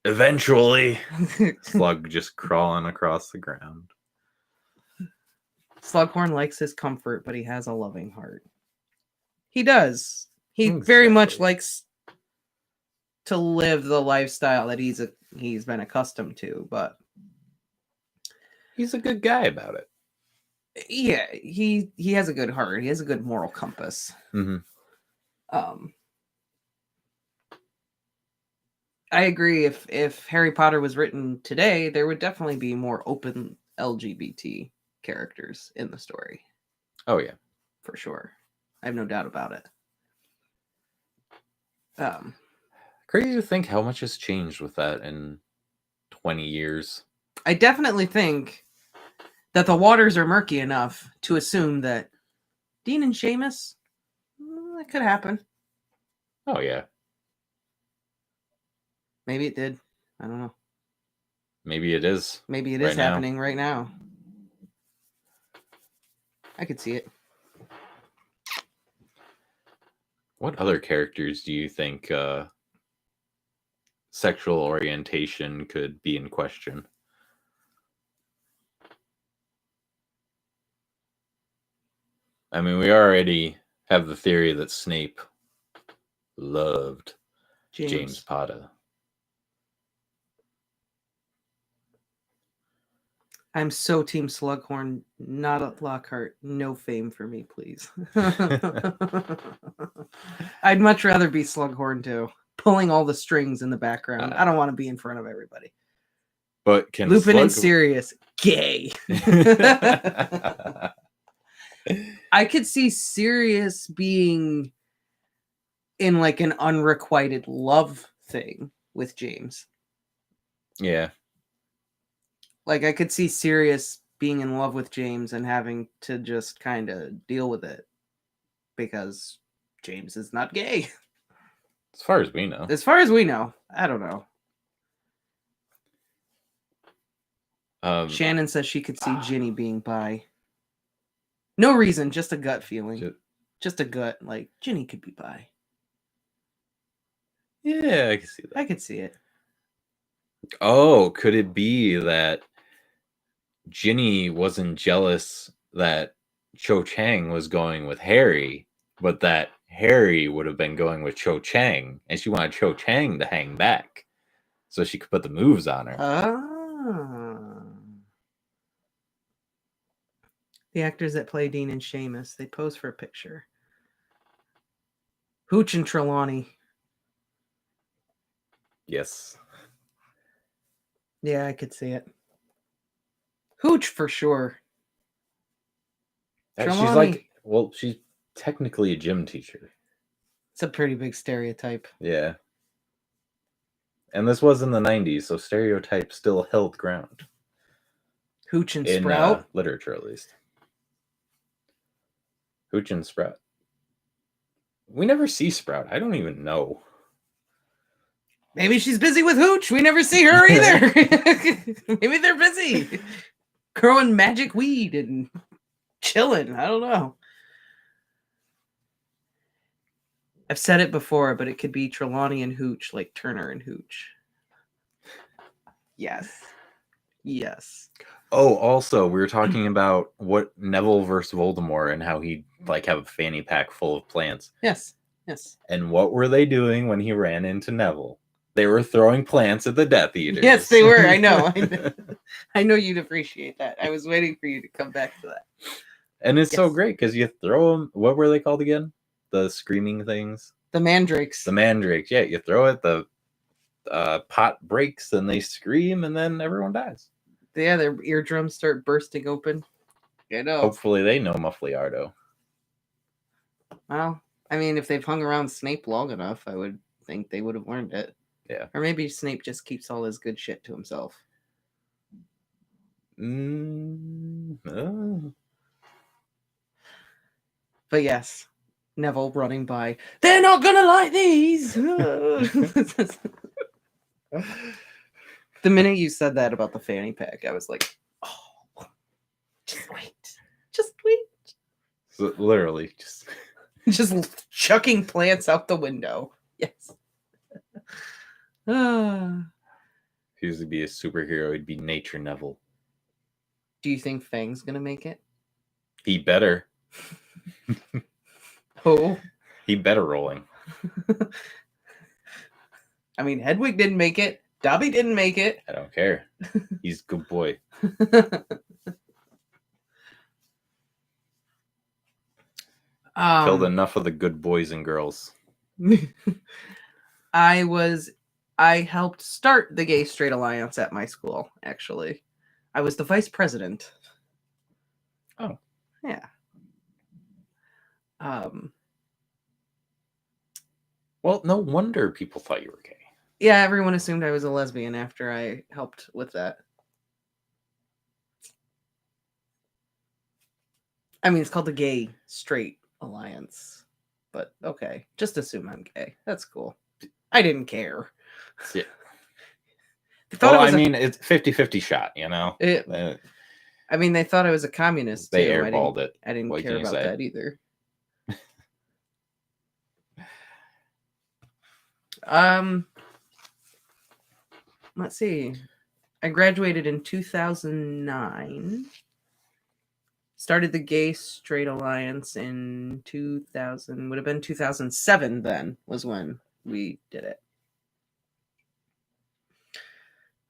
S1: Eventually. Slug just crawling across the ground.
S2: Slughorn likes his comfort, but he has a loving heart. He does. He
S1: Exactly.
S2: very much likes to live the lifestyle that he's been accustomed to, but
S1: he's a good guy about it.
S2: Yeah, he has a good heart. He has a good moral compass.
S1: Mm-hmm.
S2: I agree. If Harry Potter was written today, there would definitely be more open LGBT characters in the story.
S1: Oh yeah,
S2: for sure. I have no doubt about it.
S1: Crazy to think how much has changed with that in 20 years.
S2: I definitely think that the waters are murky enough to assume that Dean and Seamus, that could happen.
S1: Oh yeah.
S2: Maybe it did. I don't know.
S1: Maybe it is.
S2: Maybe it is happening right now. I could see it.
S1: What other characters do you think sexual orientation could be in question? I mean, we already have the theory that Snape loved James Potter.
S2: I'm so Team Slughorn, not a Lockhart. No fame for me, please. I'd much rather be Slughorn too, pulling all the strings in the background. I don't want to be in front of everybody.
S1: But can
S2: Lupin and Sirius, gay. I could see Sirius being in like an unrequited love thing with James.
S1: Yeah.
S2: Like, I could see Sirius being in love with James and having to just kind of deal with it because James is not gay.
S1: As far as we know.
S2: As far as we know. I don't know. Shannon says she could see Ginny being bi. No reason, just a gut feeling. Just a gut, like, Ginny could be bi.
S1: Yeah, I can see that.
S2: I could see it.
S1: Oh, could it be that Ginny wasn't jealous that Cho Chang was going with Harry, but that Harry would have been going with Cho Chang, and she wanted Cho Chang to hang back so she could put the moves on her.
S2: The actors that play Dean and Seamus, they pose for a picture. Hooch and Trelawney.
S1: Yes.
S2: Yeah, I could see it. Hooch for sure.
S1: She's like, well, she's technically a gym teacher.
S2: It's a pretty big stereotype.
S1: Yeah. And this was in the 90s, so stereotypes still held ground.
S2: Hooch and Sprout?
S1: In literature, at least. Hooch and Sprout. We never see Sprout. I don't even know.
S2: Maybe she's busy with Hooch. We never see her either. Maybe they're busy growing magic weed and chilling. I don't know. I've said it before, but it could be Trelawney and Hooch, like Turner and Hooch. Yes. Yes.
S1: Oh, also, we were talking about what Neville versus Voldemort and how he'd like have a fanny pack full of plants.
S2: Yes. Yes.
S1: And what were they doing when he ran into Neville? They were throwing plants at the Death Eaters.
S2: Yes, they were. I know. I know you'd appreciate that. I was waiting for you to come back to that.
S1: And it's so great because you throw them. What were they called again? The screaming things?
S2: The mandrakes.
S1: The mandrakes. Yeah, you throw it, the pot breaks, and they scream, and then everyone dies.
S2: Yeah, their eardrums start bursting open. I know.
S1: Hopefully they know Muffliardo.
S2: Well, I mean, if they've hung around Snape long enough, I would think they would have learned it.
S1: Yeah.
S2: Or maybe Snape just keeps all his good shit to himself. But yes, Neville running by. They're not gonna like these. The minute you said that about the fanny pack, I was like, oh, just wait. Just wait.
S1: So literally,
S2: Just chucking plants out the window. Yes. Ah.
S1: if he was to be a superhero, he'd be Nature Neville.
S2: Do you think Fang's gonna make it?
S1: He better.
S2: Oh.
S1: He better rolling.
S2: I mean, Hedwig didn't make it. Dobby didn't make it.
S1: I don't care. He's a good boy. Killed enough of the good boys and girls.
S2: I helped start the Gay Straight Alliance at my school, actually. I was the vice president.
S1: Oh.
S2: Yeah.
S1: Well, no wonder people thought you were gay.
S2: Yeah, everyone assumed I was a lesbian after I helped with that. I mean, it's called the Gay Straight Alliance. But okay, just assume I'm gay. That's cool. I didn't care.
S1: Yeah.
S2: It's
S1: 50-50 shot, you know?
S2: I mean, they thought I was a communist.
S1: They
S2: too.
S1: airballed it.
S2: I didn't
S1: What
S2: care
S1: can you
S2: about
S1: say?
S2: that either. Let's see. I graduated in 2009. Started the Gay Straight Alliance in 2000. Would have been 2007 then was when we did it.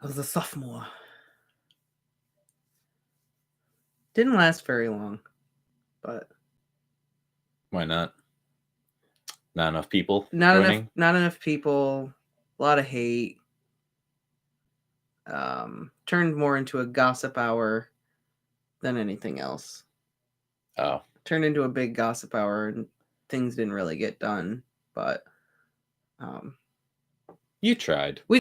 S2: I was a sophomore. Didn't last very long, but
S1: Why not? Not enough people
S2: not
S1: joining?
S2: Not enough people. A lot of hate. Turned more into a gossip hour than anything else.
S1: Oh.
S2: Turned into a big gossip hour, and things didn't really get done. But
S1: You tried.
S2: we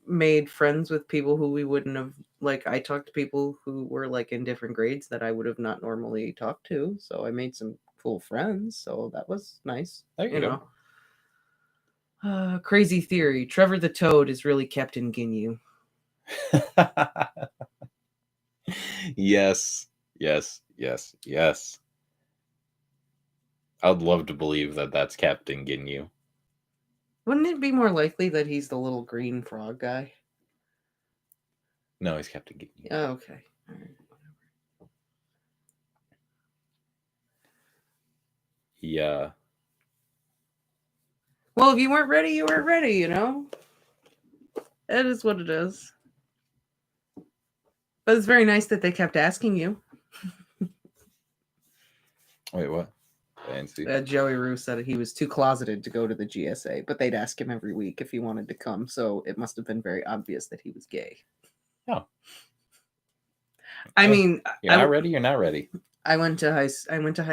S2: made friends with people who we wouldn't have. Like, I talked to people who were like in different grades that I would have not normally talked to. So I made some cool friends. So that was nice.
S1: There you go.
S2: Crazy theory. Trevor the Toad is really Captain Ginyu.
S1: Yes. I'd love to believe that that's Captain Ginyu.
S2: Wouldn't it be more likely that he's the little green frog guy?
S1: No, he's Captain Ginyu.
S2: Oh, okay. All right.
S1: Yeah.
S2: Well, if you weren't ready, you weren't ready, you know? That is what it is. But it's very nice that they kept asking you.
S1: Wait, what? I didn't see.
S2: Joey Rue said he was too closeted to go to the GSA, but they'd ask him every week if he wanted to come, so it must have been very obvious that he was gay.
S1: Oh.
S2: I mean,
S1: you're not ready. You're not ready.
S2: I went to high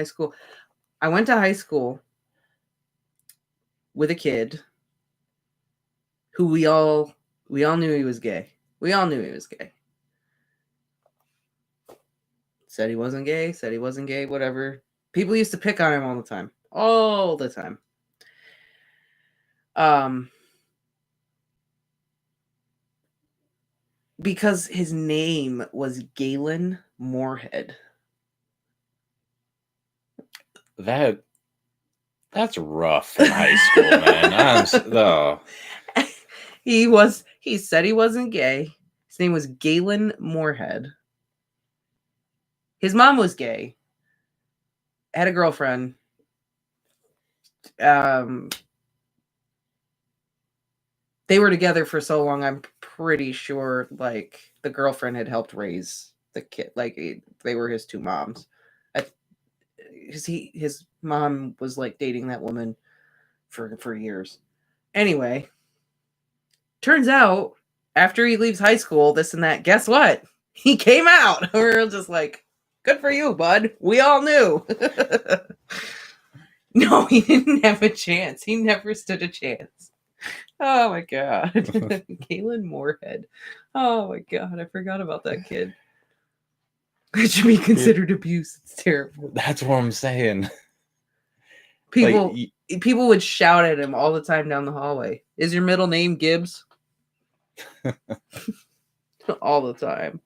S2: school. I went to high school with a kid who we all knew he was gay. We all knew he was gay. Said he wasn't gay, whatever. People used to pick on him all the time. All the time. Because his name was Galen Moorhead.
S1: That's rough in high school, man.
S2: He said he wasn't gay. His name was Galen Moorhead. His mom was gay. Had a girlfriend. They were together for so long, I'm pretty sure like the girlfriend had helped raise the kid. Like they were his two moms. His mom was like dating that woman for years. Anyway, turns out after he leaves high school, this and that, guess what? He came out. We're just like, good for you, bud. We all knew. No, he didn't have a chance. He never stood a chance. Oh my god. Galen Moorhead. Oh my god, I forgot about that kid. It should be considered abuse. It's terrible.
S1: That's what I'm saying.
S2: People would shout at him all the time down the hallway. Is your middle name Gibbs? all the time.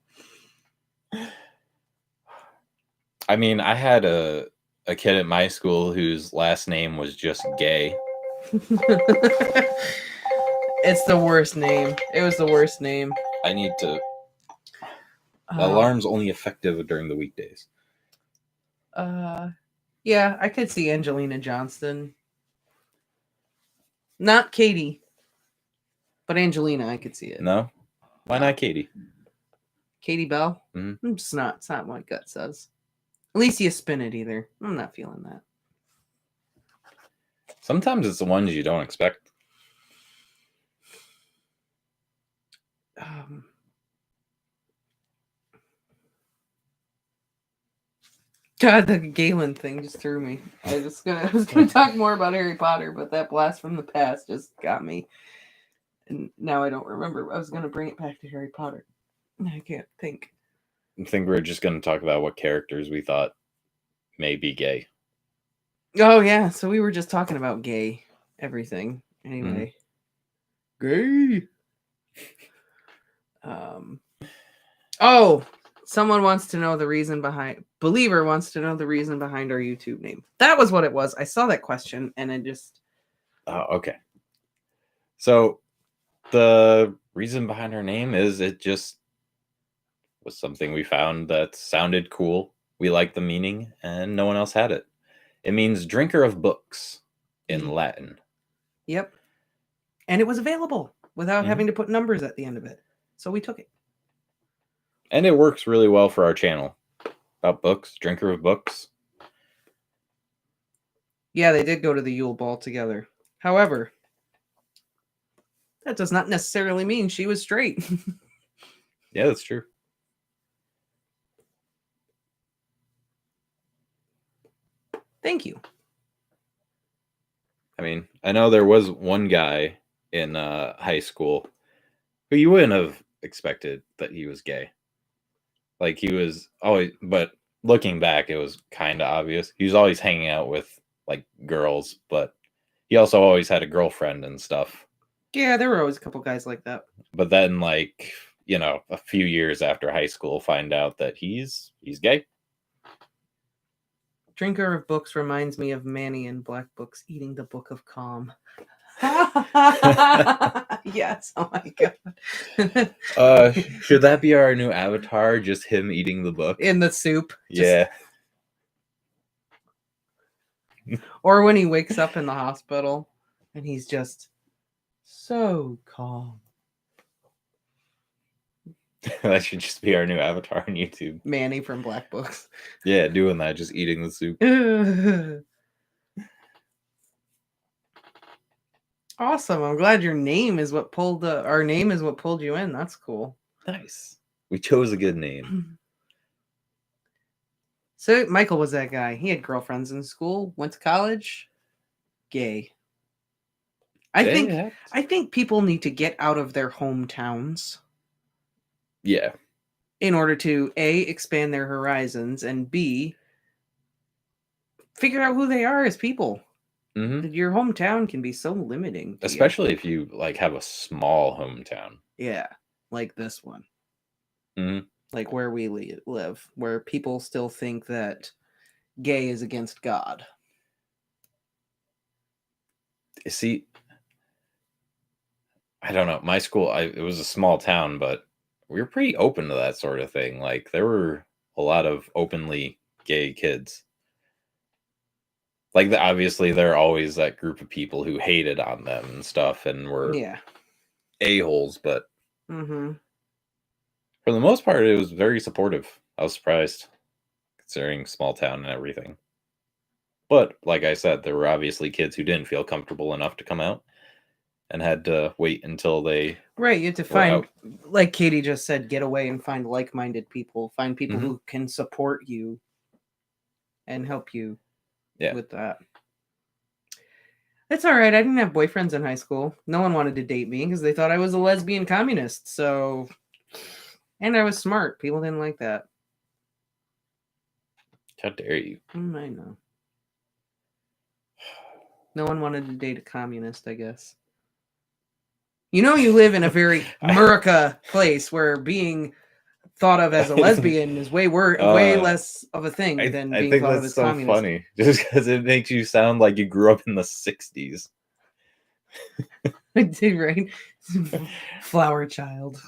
S1: I mean, I had a kid at my school whose last name was just Gay.
S2: It's the worst name. It was the worst name.
S1: I need to. The alarm's only effective during the weekdays.
S2: Yeah, I could see Angelina Johnston. Not Katie, but Angelina, I could see it.
S1: No? Why not Katie?
S2: Katie Bell?
S1: Mm-hmm.
S2: It's not what my gut says. Alicia Spinnet either. I'm not feeling that.
S1: Sometimes it's the ones you don't expect.
S2: God, the Galen thing just threw me. I was gonna talk more about Harry Potter, but that blast from the past just got me. And now I don't remember. I was gonna bring it back to Harry Potter. I can't think.
S1: I think we're just going to talk about what characters we thought may be gay.
S2: Oh yeah, so we were just talking about gay everything. Anyway. Gay. Oh, someone wants to know the reason behind Believer wants to know the reason behind our YouTube name. That was what it was. I saw that question and I just
S1: okay. So the reason behind our name is it just was something we found that sounded cool. We liked the meaning and no one else had it. It means drinker of books in Latin.
S2: Yep. And it was available without having to put numbers at the end of it. So we took it.
S1: And it works really well for our channel. About books, drinker of books.
S2: Yeah, they did go to the Yule Ball together. However, that does not necessarily mean she was straight.
S1: Yeah, that's true.
S2: Thank you.
S1: I mean, I know there was one guy in high school who you wouldn't have expected that he was gay. Like he was always, but looking back, it was kind of obvious. He was always hanging out with like girls, but he also always had a girlfriend and stuff.
S2: Yeah, there were always a couple guys like that.
S1: But then, like, you know, a few years after high school, find out that he's gay.
S2: Drinker of books reminds me of Manny in Black Books eating the Book of Calm. Yes, oh my god.
S1: Should that be our new avatar? Just him eating the book
S2: in the soup?
S1: Yeah.
S2: Or when he wakes up in the hospital and he's just so calm.
S1: That should just be our new avatar on YouTube.
S2: Manny from Black Books.
S1: Yeah, doing that, just eating the soup.
S2: Awesome. I'm glad your name is what pulled our name is what pulled you in. That's cool.
S1: Nice. We chose a good name.
S2: So Michael was that guy. He had girlfriends in school, went to college, gay. I think people need to get out of their hometowns.
S1: Yeah.
S2: In order to A, expand their horizons, and B, figure out who they are as people.
S1: Mm-hmm.
S2: Your hometown can be so limiting.
S1: Especially if you like have a small hometown.
S2: Yeah, like this one.
S1: Mm-hmm.
S2: Like where we live, where people still think that gay is against God.
S1: See, I don't know. My school, it was a small town, but we were pretty open to that sort of thing. Like there were a lot of openly gay kids. Like obviously there are always that group of people who hated on them and stuff and were a-holes, but for the most part it was very supportive. I was surprised considering small town and everything. But like I said, there were obviously kids who didn't feel comfortable enough to come out and had to wait until they
S2: you have to find, like Katie just said, get away and find like-minded people, find people who can support you and help you with that. It's all right. I didn't have boyfriends in high school. No one wanted to date me because they thought I was a lesbian communist. So, and I was smart. People didn't like that.
S1: How dare you?
S2: I know. No one wanted to date a communist, I guess. You know, you live in a very America place where being thought of as a lesbian is way less of a thing than
S1: I
S2: being
S1: think
S2: thought of
S1: that's
S2: as
S1: so
S2: communist.
S1: funny, just because it makes you sound like you grew up in the 60s.
S2: I did, right? Flower child.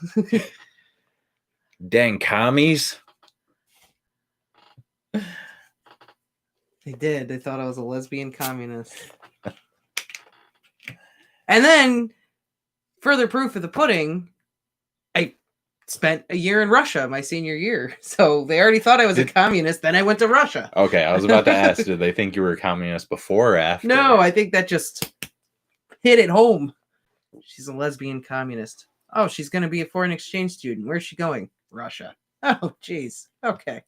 S1: Dang commies.
S2: They did. They thought I was a lesbian communist. And then, further proof of the pudding, I spent a year in Russia my senior year. So they already thought I was a communist. Then I went to Russia.
S1: Okay, I was about to ask, did they think you were a communist before or after?
S2: No, I think that just hit it home. She's a lesbian communist. Oh, she's going to be a foreign exchange student. Where's she going? Russia. Oh, geez. Okay.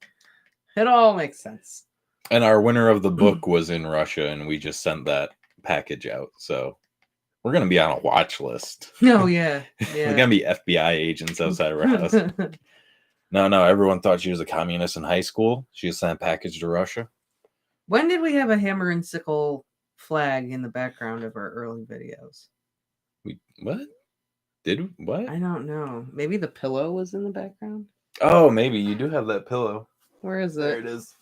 S2: It all makes sense.
S1: And our winner of the book was in Russia, and we just sent that package out. So we're going to be on a watch list.
S2: Oh, yeah.
S1: There's going to be FBI agents outside of our house. No, everyone thought she was a communist in high school. She sent a package to Russia.
S2: When did we have a hammer and sickle flag in the background of our early videos?
S1: What? What?
S2: I don't know. Maybe the pillow was in the background?
S1: Oh, maybe. You do have that pillow.
S2: Where is it?
S1: There it is.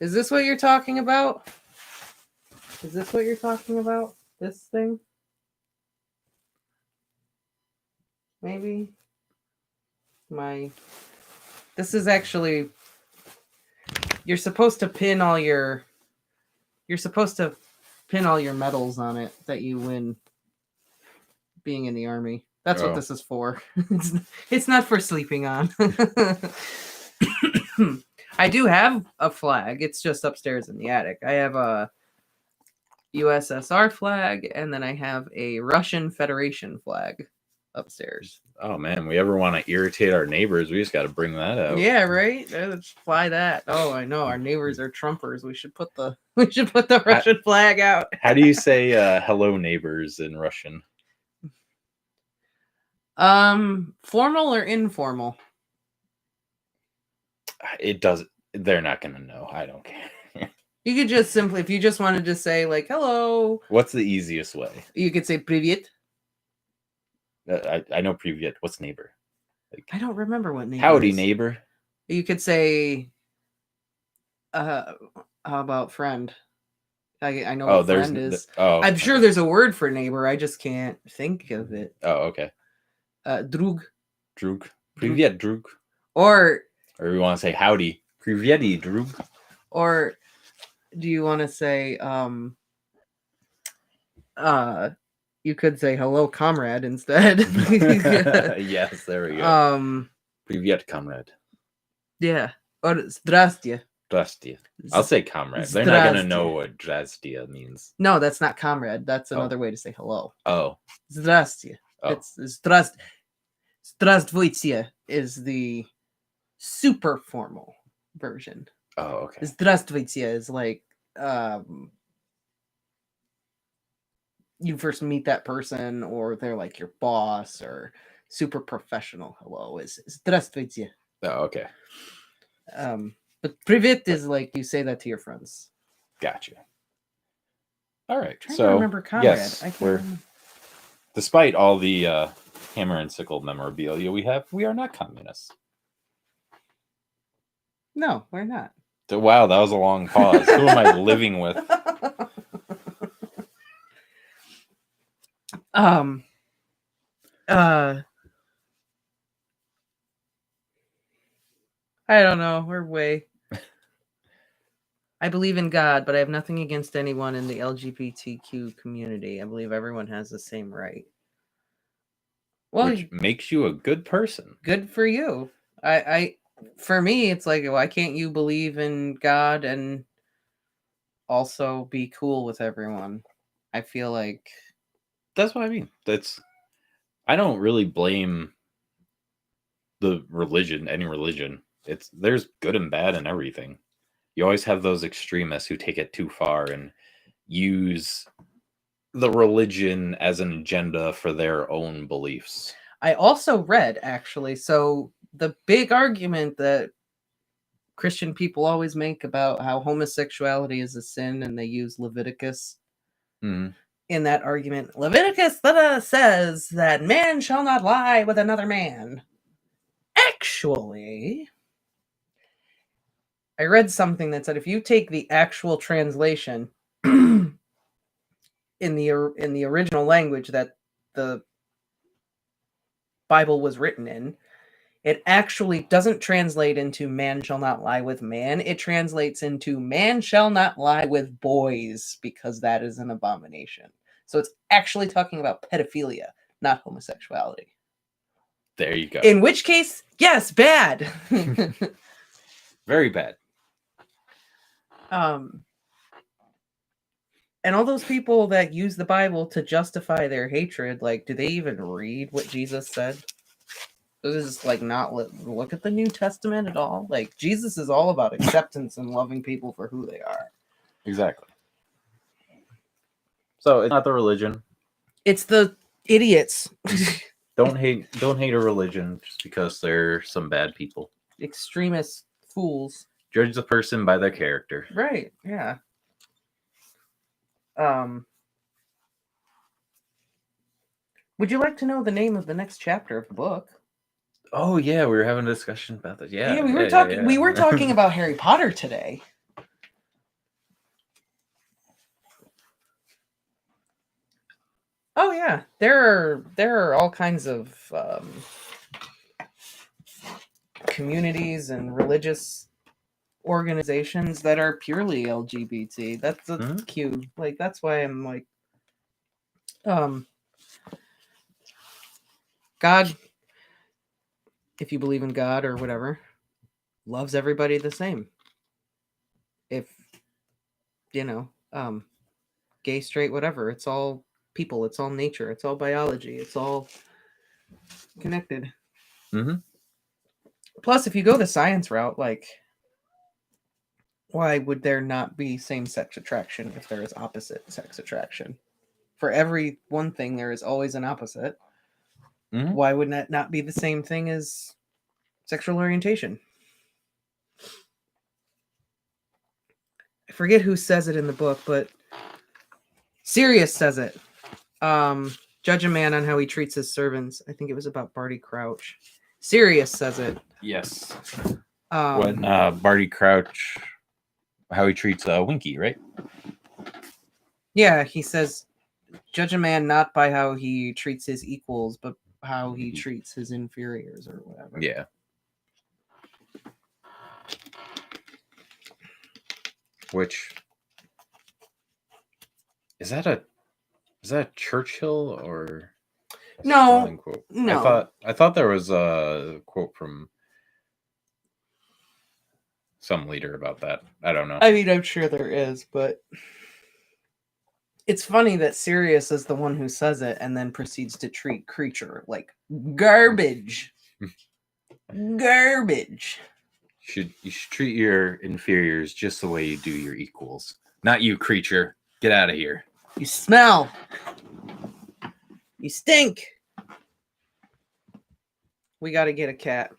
S2: Is this what you're talking about? Is this what you're talking about? This thing? Maybe? This is actually... You're supposed to pin all your medals on it that you win being in the army. That's what this is for. It's not for sleeping on. I do have a flag. It's just upstairs in the attic. I have a USSR flag, and then I have a Russian Federation flag upstairs.
S1: Oh man, we ever want to irritate our neighbors, we just got to bring that out.
S2: Yeah, right. Let's fly that. Oh, I know our neighbors are Trumpers. We should put the Russian flag out.
S1: How do you say hello neighbors in Russian?
S2: Formal or informal?
S1: It does. They're not gonna know. I don't care.
S2: You could just simply, if you just wanted to say like hello.
S1: What's the easiest way?
S2: You could say "Привет."
S1: I know "Привет." What's neighbor?
S2: Like, I don't remember what neighbor.
S1: Howdy,
S2: is.
S1: neighbor.
S2: You could say, how about friend? I know what friend is. I'm sure there's a word for neighbor. I just can't think of it.
S1: Oh, okay.
S2: Drug.
S1: Drug. Привет, drug.
S2: Or
S1: we want to say howdy. Привет, drug.
S2: Or do you want to say you could say hello comrade instead.
S1: Yes, there we go. Привет, comrade.
S2: Yeah. Or zdrastye.
S1: Zdrastye. I'll say comrade. They're not going to know what zdrastye means.
S2: No, that's not comrade. That's another way to say hello.
S1: Oh.
S2: Zdrastye. It's Здравствуйте is the super formal version.
S1: Oh, okay.
S2: Здравствуйте is like you first meet that person, or they're like your boss, or super professional hello is Здравствуйте.
S1: Oh, okay.
S2: But привет is like you say that to your friends.
S1: Gotcha. All right.
S2: So remember comrade.
S1: Yes, despite all the hammer and sickle memorabilia we are not communists.
S2: No, we're not.
S1: Wow, that was a long pause. Who am I living with?
S2: I don't know. We're way. I believe in God, but I have nothing against anyone in the LGBTQ community. I believe everyone has the same right. Well,
S1: which makes you a good person.
S2: Good for you. For me, it's like, why can't you believe in God and also be cool with everyone? I feel like
S1: that's what I mean. I don't really blame the religion, any religion. There's good and bad in everything. You always have those extremists who take it too far and use the religion as an agenda for their own beliefs.
S2: I also read, actually, so the big argument that Christian people always make about how homosexuality is a sin, and they use Leviticus in that argument, Leviticus says that man shall not lie with another man. Actually, I read something that said if you take the actual translation in the original language that the Bible was written in, it actually doesn't translate into man shall not lie with man. It translates into man shall not lie with boys because that is an abomination. So it's actually talking about pedophilia, not homosexuality.
S1: There you go.
S2: In which case, yes, bad.
S1: Very bad.
S2: And all those people that use the Bible to justify their hatred, like, do they even read what Jesus said? This is like not look at the New Testament at all. Like, Jesus is all about acceptance and loving people for who they are.
S1: Exactly. So it's not the religion.
S2: It's the idiots.
S1: Don't hate a religion just because they're some bad people.
S2: Extremist fools.
S1: Judge the person by their character.
S2: Right, yeah. Would you like to know the name of the next chapter of the book?
S1: Oh yeah, we were having a discussion about that. Yeah,
S2: we were talking.
S1: Yeah.
S2: We were talking about Harry Potter today. Oh yeah, there are all kinds of communities and religious organizations that are purely LGBT. That's cute. Like, that's why I'm like, God, if you believe in God or whatever, loves everybody the same. If, gay, straight, whatever, it's all people, it's all nature, it's all biology, it's all connected.
S1: Mm-hmm.
S2: Plus, if you go the science route, like, why would there not be same-sex attraction if there is opposite-sex attraction? For every one thing, there is always an opposite. Mm-hmm. Why wouldn't that not be the same thing as sexual orientation? I forget who says it in the book, but Sirius says it. Judge a man on how he treats his servants. I think it was about Barty Crouch. Sirius says it.
S1: Yes. When Barty Crouch, how he treats Winky, right?
S2: Yeah, he says, judge a man not by how he treats his equals, but how he treats his inferiors or whatever.
S1: Yeah. Which is that Churchill or
S2: no?
S1: Quote?
S2: No.
S1: I thought there was a quote from some leader about that. I don't know.
S2: I mean, I'm sure there is, but it's funny that Sirius is the one who says it and then proceeds to treat Creature like garbage. Garbage.
S1: You should treat your inferiors just the way you do your equals. Not you, Creature. Get out of here.
S2: You smell. You stink. We got to get a cat.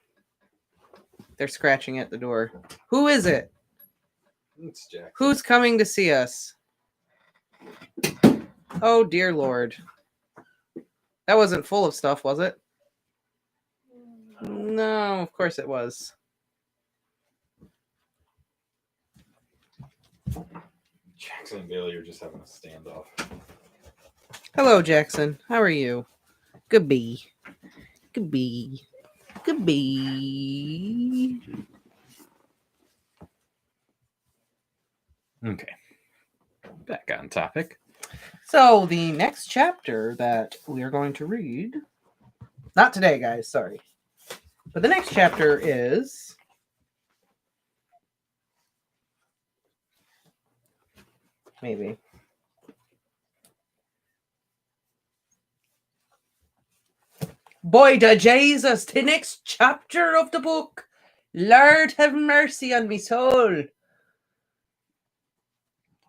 S2: They're scratching at the door. Who is it?
S1: It's Jack.
S2: Who's coming to see us? Oh, dear Lord. That wasn't full of stuff, was it? No, of course it was.
S1: Jackson and Bailey are just having a standoff.
S2: Hello, Jackson. How are you? Good bee. Good bee. Good bee.
S1: Okay. Back on topic.
S2: So, the next chapter that we are going to read, not today, guys, sorry. But the next chapter is maybe. Boy, da Jesus, the next chapter of the book. Lord have mercy on me soul.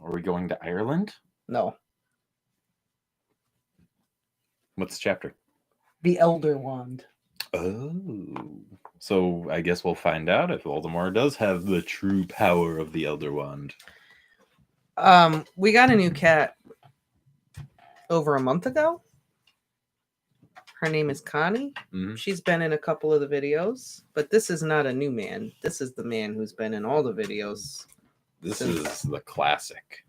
S1: Are we going to Ireland?
S2: No.
S1: What's the chapter?
S2: The Elder Wand.
S1: Oh. So I guess we'll find out if Voldemort does have the true power of the Elder Wand.
S2: We got a new cat. over a month ago. Her name is Connie.
S1: Mhm.
S2: She's been in a couple of the videos, but this is not a new man. This is the man who's been in all the videos.
S1: This is the classic.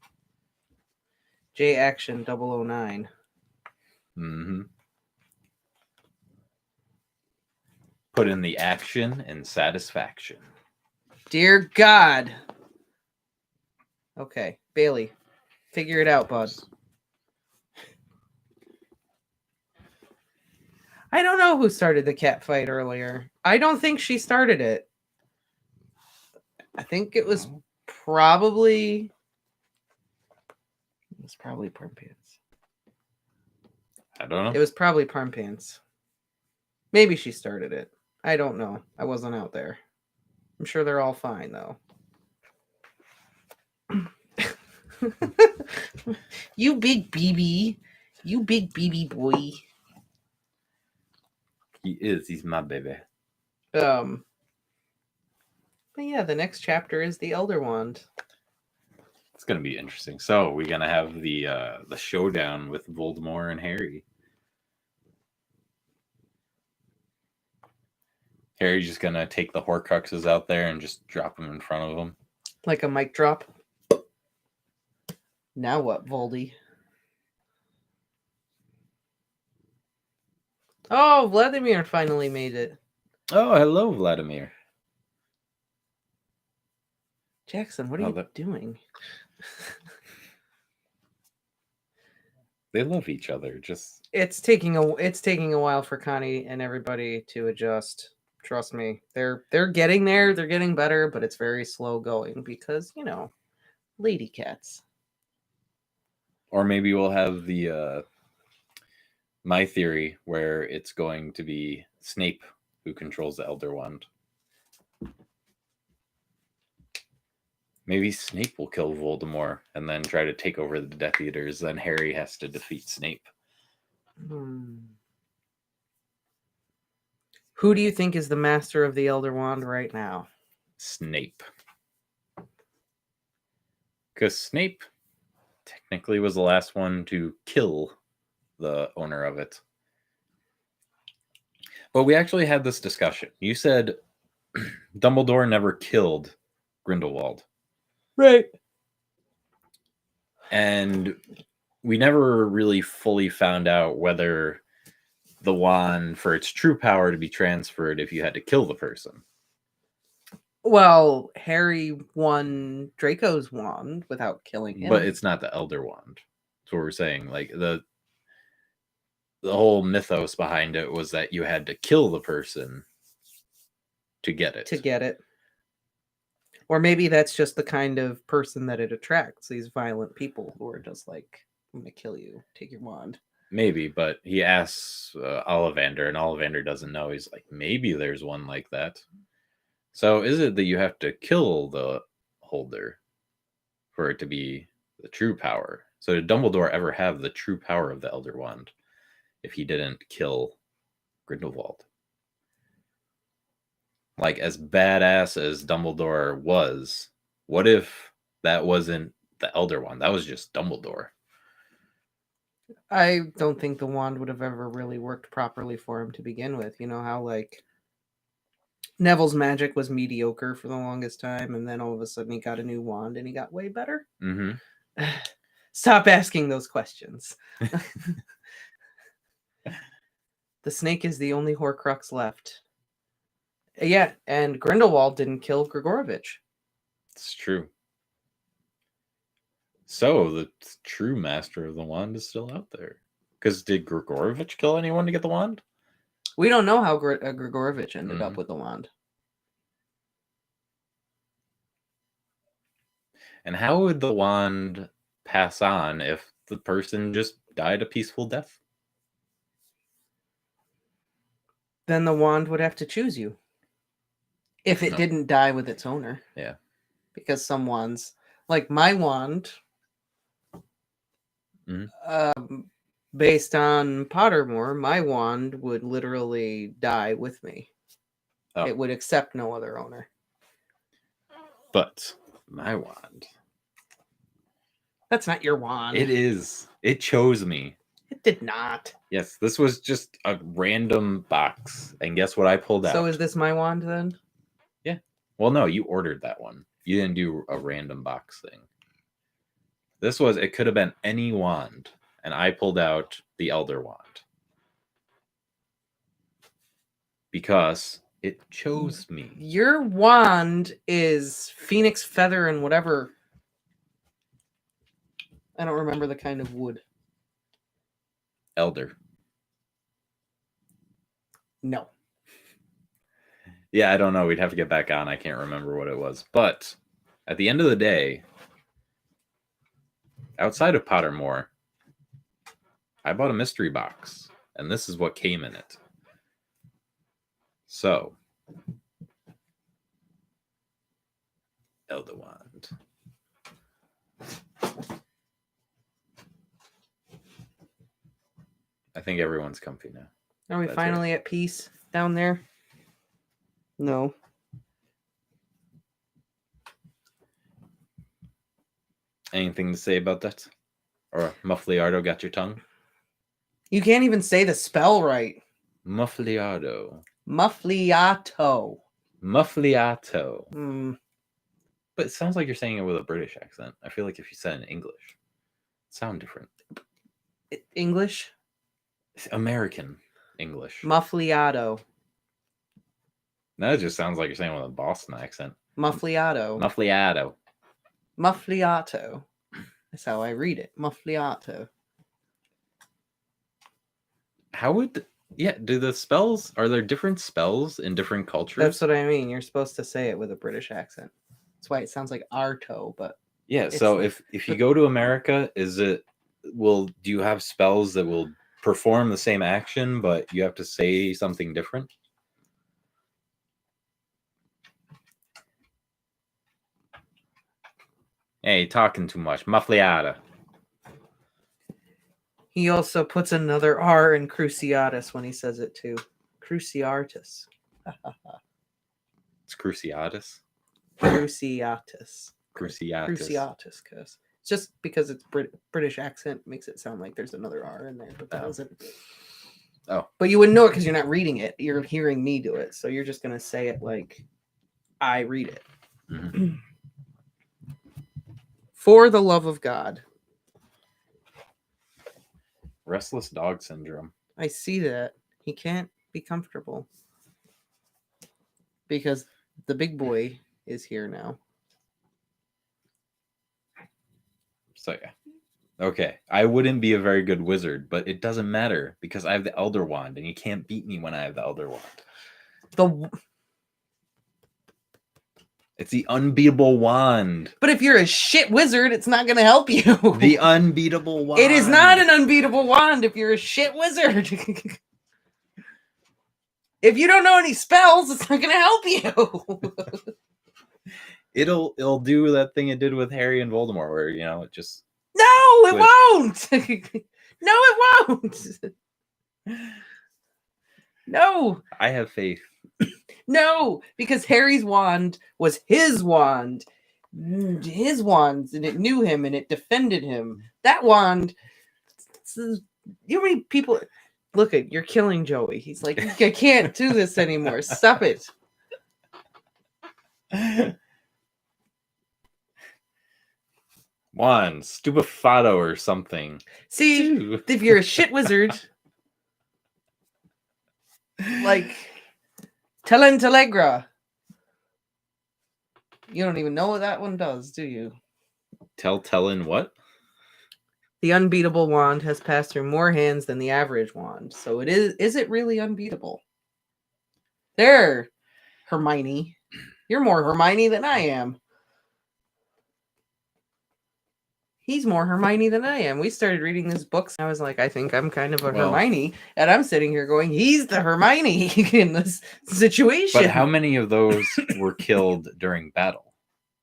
S2: J Action 009.
S1: Mm-hmm. Put in the action and satisfaction.
S2: Dear God. Okay, Bailey, figure it out, bud. I don't know who started the cat fight earlier. I don't think she started it. I think it was probably Parm Pants.
S1: I don't know.
S2: It was probably Parm Pants. Maybe she started it. I don't know. I wasn't out there. I'm sure they're all fine though. You big BB. You big BB boy.
S1: He is. He's my baby.
S2: But yeah, the next chapter is the Elder Wand.
S1: It's gonna be interesting. So we're gonna have the showdown with Voldemort and Harry. Harry's just gonna take the horcruxes out there and just drop them in front of him.
S2: Like a mic drop. Now what, Voldy? Oh, Vladimir finally made it.
S1: Oh, hello, Vladimir.
S2: Jackson, what are you doing?
S1: They love each other. Just
S2: it's taking a while for Connie and everybody to adjust. Trust me, they're getting there. They're getting better, but it's very slow going because lady cats.
S1: Or maybe we'll have the my theory where it's going to be Snape who controls the Elder Wand. Maybe Snape will kill Voldemort and then try to take over the Death Eaters. Then Harry has to defeat Snape.
S2: Who do you think is the master of the Elder Wand right now?
S1: Snape. Because Snape technically was the last one to kill the owner of it. But we actually had this discussion. You said Dumbledore never killed Grindelwald.
S2: Right.
S1: And we never really fully found out whether the wand for its true power to be transferred if you had to kill the person.
S2: Well, Harry won Draco's wand without killing him.
S1: But it's not the Elder Wand. That's what we're saying. Like the whole mythos behind it was that you had to kill the person to get it. Or maybe that's just the kind of person that it attracts, these violent people who are just like, I'm going to kill you, take your wand. Maybe, but he asks Ollivander, and Ollivander doesn't know. He's like, maybe there's one like that. So is it that you have to kill the holder for it to be the true power? So did Dumbledore ever have the true power of the Elder Wand if he didn't kill Grindelwald? Like, as badass as Dumbledore was, what if that wasn't the Elder Wand? That was just Dumbledore.
S2: I don't think the wand would have ever really worked properly for him to begin with. You know how, like, Neville's magic was mediocre for the longest time, and then all of a sudden he got a new wand and he got way better?
S1: Mm-hmm.
S2: Stop asking those questions. The snake is the only Horcrux left. Yeah, and Grindelwald didn't kill Grigorovich.
S1: It's true. So the true master of the wand is still out there. Because did Grigorovich kill anyone to get the wand?
S2: We don't know how Grigorovich ended up with the wand.
S1: And how would the wand pass on if the person just died a peaceful death?
S2: Then the wand would have to choose you. If it didn't die with its owner.
S1: Yeah.
S2: Because some wands, like my wand, based on Pottermore, my wand would literally die with me. Oh. It would accept no other owner.
S1: But my wand.
S2: That's not your wand.
S1: It is. It chose me.
S2: It did not.
S1: Yes, this was just a random box. And guess what I pulled out?
S2: So is this my wand then?
S1: Yeah. Well, no, you ordered that one. You didn't do a random box thing. This was, it could have been any wand. And I pulled out the Elder Wand. Because it chose me.
S2: Your wand is phoenix feather and whatever. I don't remember the kind of wood.
S1: Elder.
S2: No.
S1: Yeah, I don't know. We'd have to get back on. I can't remember what it was. But at the end of the day, outside of Pottermore, I bought a mystery box. And this is what came in it. So, Elder Wand. I think everyone's comfy now.
S2: Are we
S1: That's
S2: finally at peace down there? No.
S1: Anything to say about that? Or Muffliardo got your tongue?
S2: You can't even say the spell right.
S1: Muffliardo.
S2: Muffliato.
S1: Muffliato.
S2: Mm.
S1: But it sounds like you're saying it with a British accent. I feel like if you said it in English, it'd sound different.
S2: English?
S1: American English.
S2: Muffliato.
S1: That just sounds like you're saying it with a Boston accent.
S2: Muffliato.
S1: Muffliato.
S2: Muffliato. That's how I read it. Muffliato.
S1: How would... Yeah, do the spells... Are there different spells in different cultures?
S2: That's what I mean. You're supposed to say it with a British accent. That's why it sounds like Arto, but...
S1: Yeah, so if you go to America, do you have spells that will perform the same action, but you have to say something different? Hey, talking too much. Muffliata.
S2: He also puts another R in Cruciatus when he says it too. Cruciatus.
S1: It's Cruciatus.
S2: Cruciatus.
S1: Cruciatus.
S2: Cruciatus, because just because it's British accent makes it sound like there's another R in there, but that doesn't.
S1: Oh.
S2: But you wouldn't know it because you're not reading it. You're hearing me do it, so you're just gonna say it like I read it.
S1: Mm-hmm.
S2: For the love of God.
S1: Restless dog syndrome.
S2: I see that. He can't be comfortable. Because the big boy is here now.
S1: So yeah. Okay. I wouldn't be a very good wizard, but it doesn't matter because I have the Elder Wand and you can't beat me when I have the Elder Wand. It's the unbeatable wand.
S2: But if you're a shit wizard, it's not going to help you.
S1: The unbeatable wand.
S2: It is not an unbeatable wand if you're a shit wizard. If you don't know any spells, it's not going to help you.
S1: It'll do that thing it did with Harry and Voldemort, where it just.
S2: No, it won't. No, it won't. No.
S1: I have faith.
S2: No, because Harry's wand was his wand. His wand, and it knew him and it defended him. That wand, you know how many people... Look, you're killing Joey. He's like, I can't do this anymore. Stop it.
S1: One, stupefato or something.
S2: See,
S1: Two.
S2: If you're a shit wizard, like Telentelegra, you don't even know what that one does, do you?
S1: Tellin what?
S2: The unbeatable wand has passed through more hands than the average wand. So it is it really unbeatable? There, Hermione. You're more Hermione than I am. He's more Hermione than I am. We started reading this book. I was like, I think I'm kind of a Hermione. And I'm sitting here going, he's the Hermione in this situation.
S1: But how many of those were killed during battle?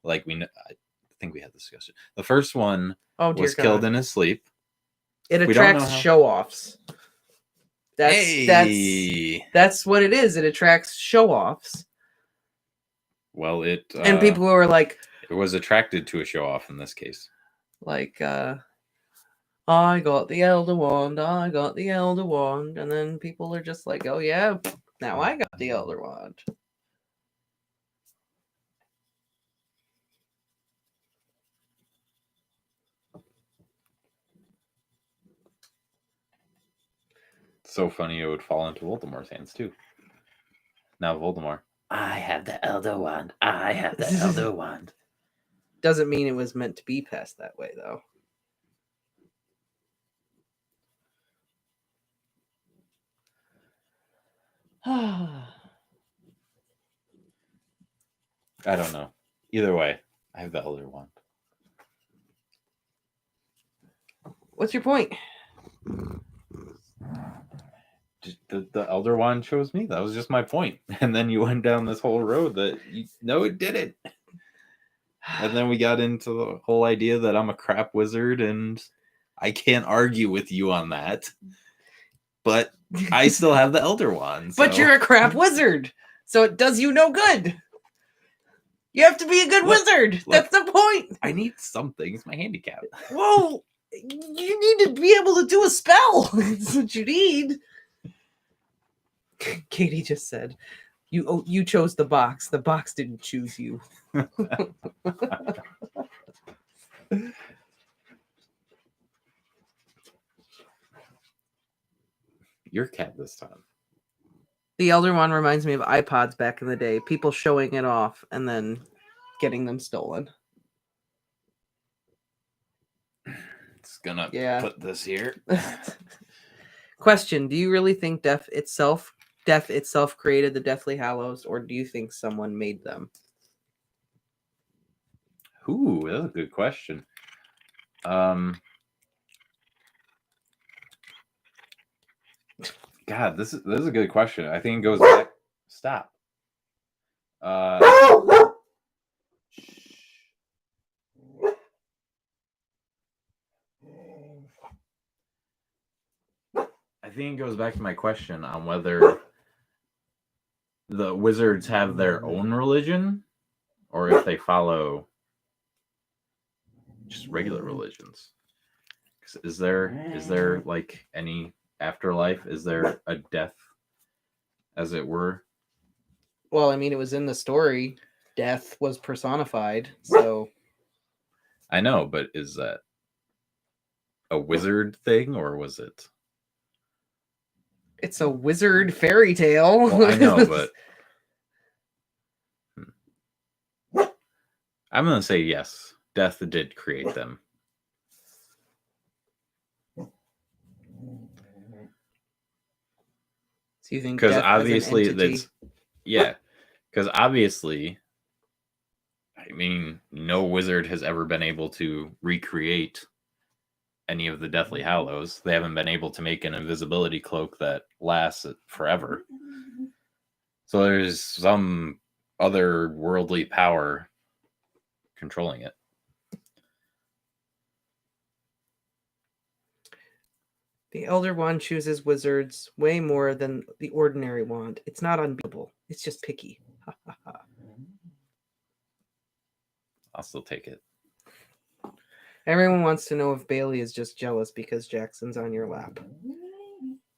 S1: Like I think we had this discussion. The first one was killed in his sleep.
S2: It attracts show-offs. That's what it is. It attracts show-offs.
S1: Well,
S2: and people who are like,
S1: it was attracted to a show-off in this case.
S2: Like, I got the Elder Wand, I got the Elder Wand. And then people are just like, oh yeah, now I got the Elder Wand.
S1: So funny it would fall into Voldemort's hands too. Now Voldemort. I have the Elder Wand. I have the Elder Wand.
S2: Doesn't mean it was meant to be passed that way, though.
S1: I don't know. Either way, I have the Elder Wand.
S2: What's your point?
S1: The Elder Wand chose me. That was just my point. And then you went down this whole road that it didn't. And then we got into the whole idea that I'm a crap wizard, and I can't argue with you on that. But I still have the Elder Wand.
S2: But you're a crap wizard, so it does you no good. You have to be a good wizard. That's the point.
S1: I need some things. My handicap.
S2: Well, you need to be able to do a spell. That's what you need. Katie just said, you chose the box. The box didn't choose you.
S1: Your cat this time.
S2: The Elder Wand reminds me of iPods back in the day. People showing it off and then getting them stolen.
S1: It's gonna put this here.
S2: Question: do you really think Death itself created the Deathly Hallows, or do you think someone made them?
S1: Ooh, that's a good question. God, this is a good question. I think it goes back. Stop. I think it goes back to my question on whether the wizards have their own religion or if they follow just regular religions. Is there like any afterlife? Is there a death, as it were?
S2: Well, I mean, it was in the story. Death was personified, so
S1: I know, but is that a wizard thing, or was it?
S2: It's a wizard fairy tale.
S1: Well, I know, but I'm gonna say yes. Death did create them.
S2: So you think
S1: because obviously that's because obviously, I mean, no wizard has ever been able to recreate any of the Deathly Hallows. They haven't been able to make an invisibility cloak that lasts forever. So there's some other worldly power controlling it.
S2: The Elder Wand chooses wizards way more than the ordinary wand. It's not unbeatable. It's just picky.
S1: I'll still take it.
S2: Everyone wants to know if Bailey is just jealous because Jackson's on your lap.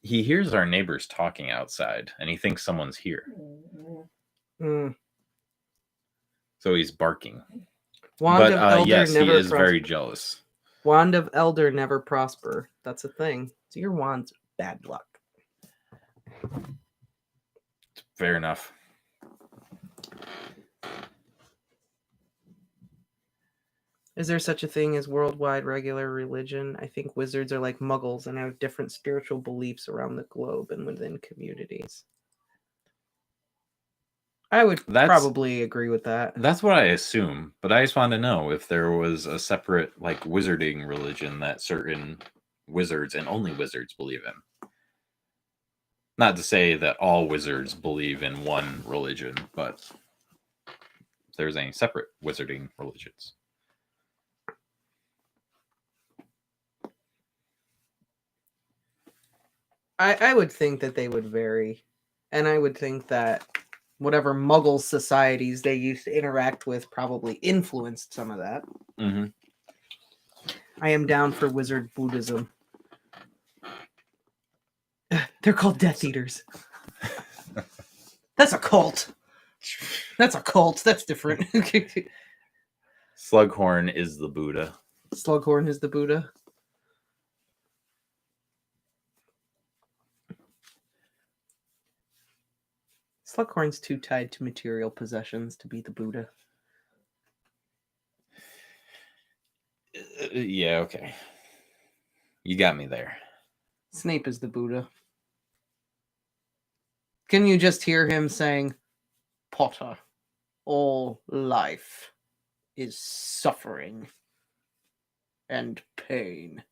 S1: He hears our neighbors talking outside, and he thinks someone's here. So he's barking.
S2: Wand of Elder
S1: yes,
S2: never
S1: he is very jealous.
S2: Wand of Elder never prosper. That's a thing. So your wand's bad luck.
S1: Fair enough.
S2: Is there such a thing as worldwide regular religion? I think wizards are like muggles and have different spiritual beliefs around the globe and within communities. I would probably agree with that.
S1: That's what I assume, but I just wanted to know if there was a separate, like, wizarding religion that certain wizards and only wizards believe in. Not to say that all wizards believe in one religion, but if there's any separate wizarding religions.
S2: I would think that they would vary. And I would think that whatever Muggle societies they used to interact with probably influenced some of that.
S1: Mm-hmm.
S2: I am down for wizard Buddhism. They're called Death Eaters. That's a cult. That's a cult. That's different.
S1: Slughorn is the Buddha.
S2: Slughorn is the Buddha. Slughorn's too tied to material possessions to be the Buddha.
S1: Yeah, okay. You got me there.
S2: Snape is the Buddha. Can you just hear him saying, Potter, all life is suffering and pain.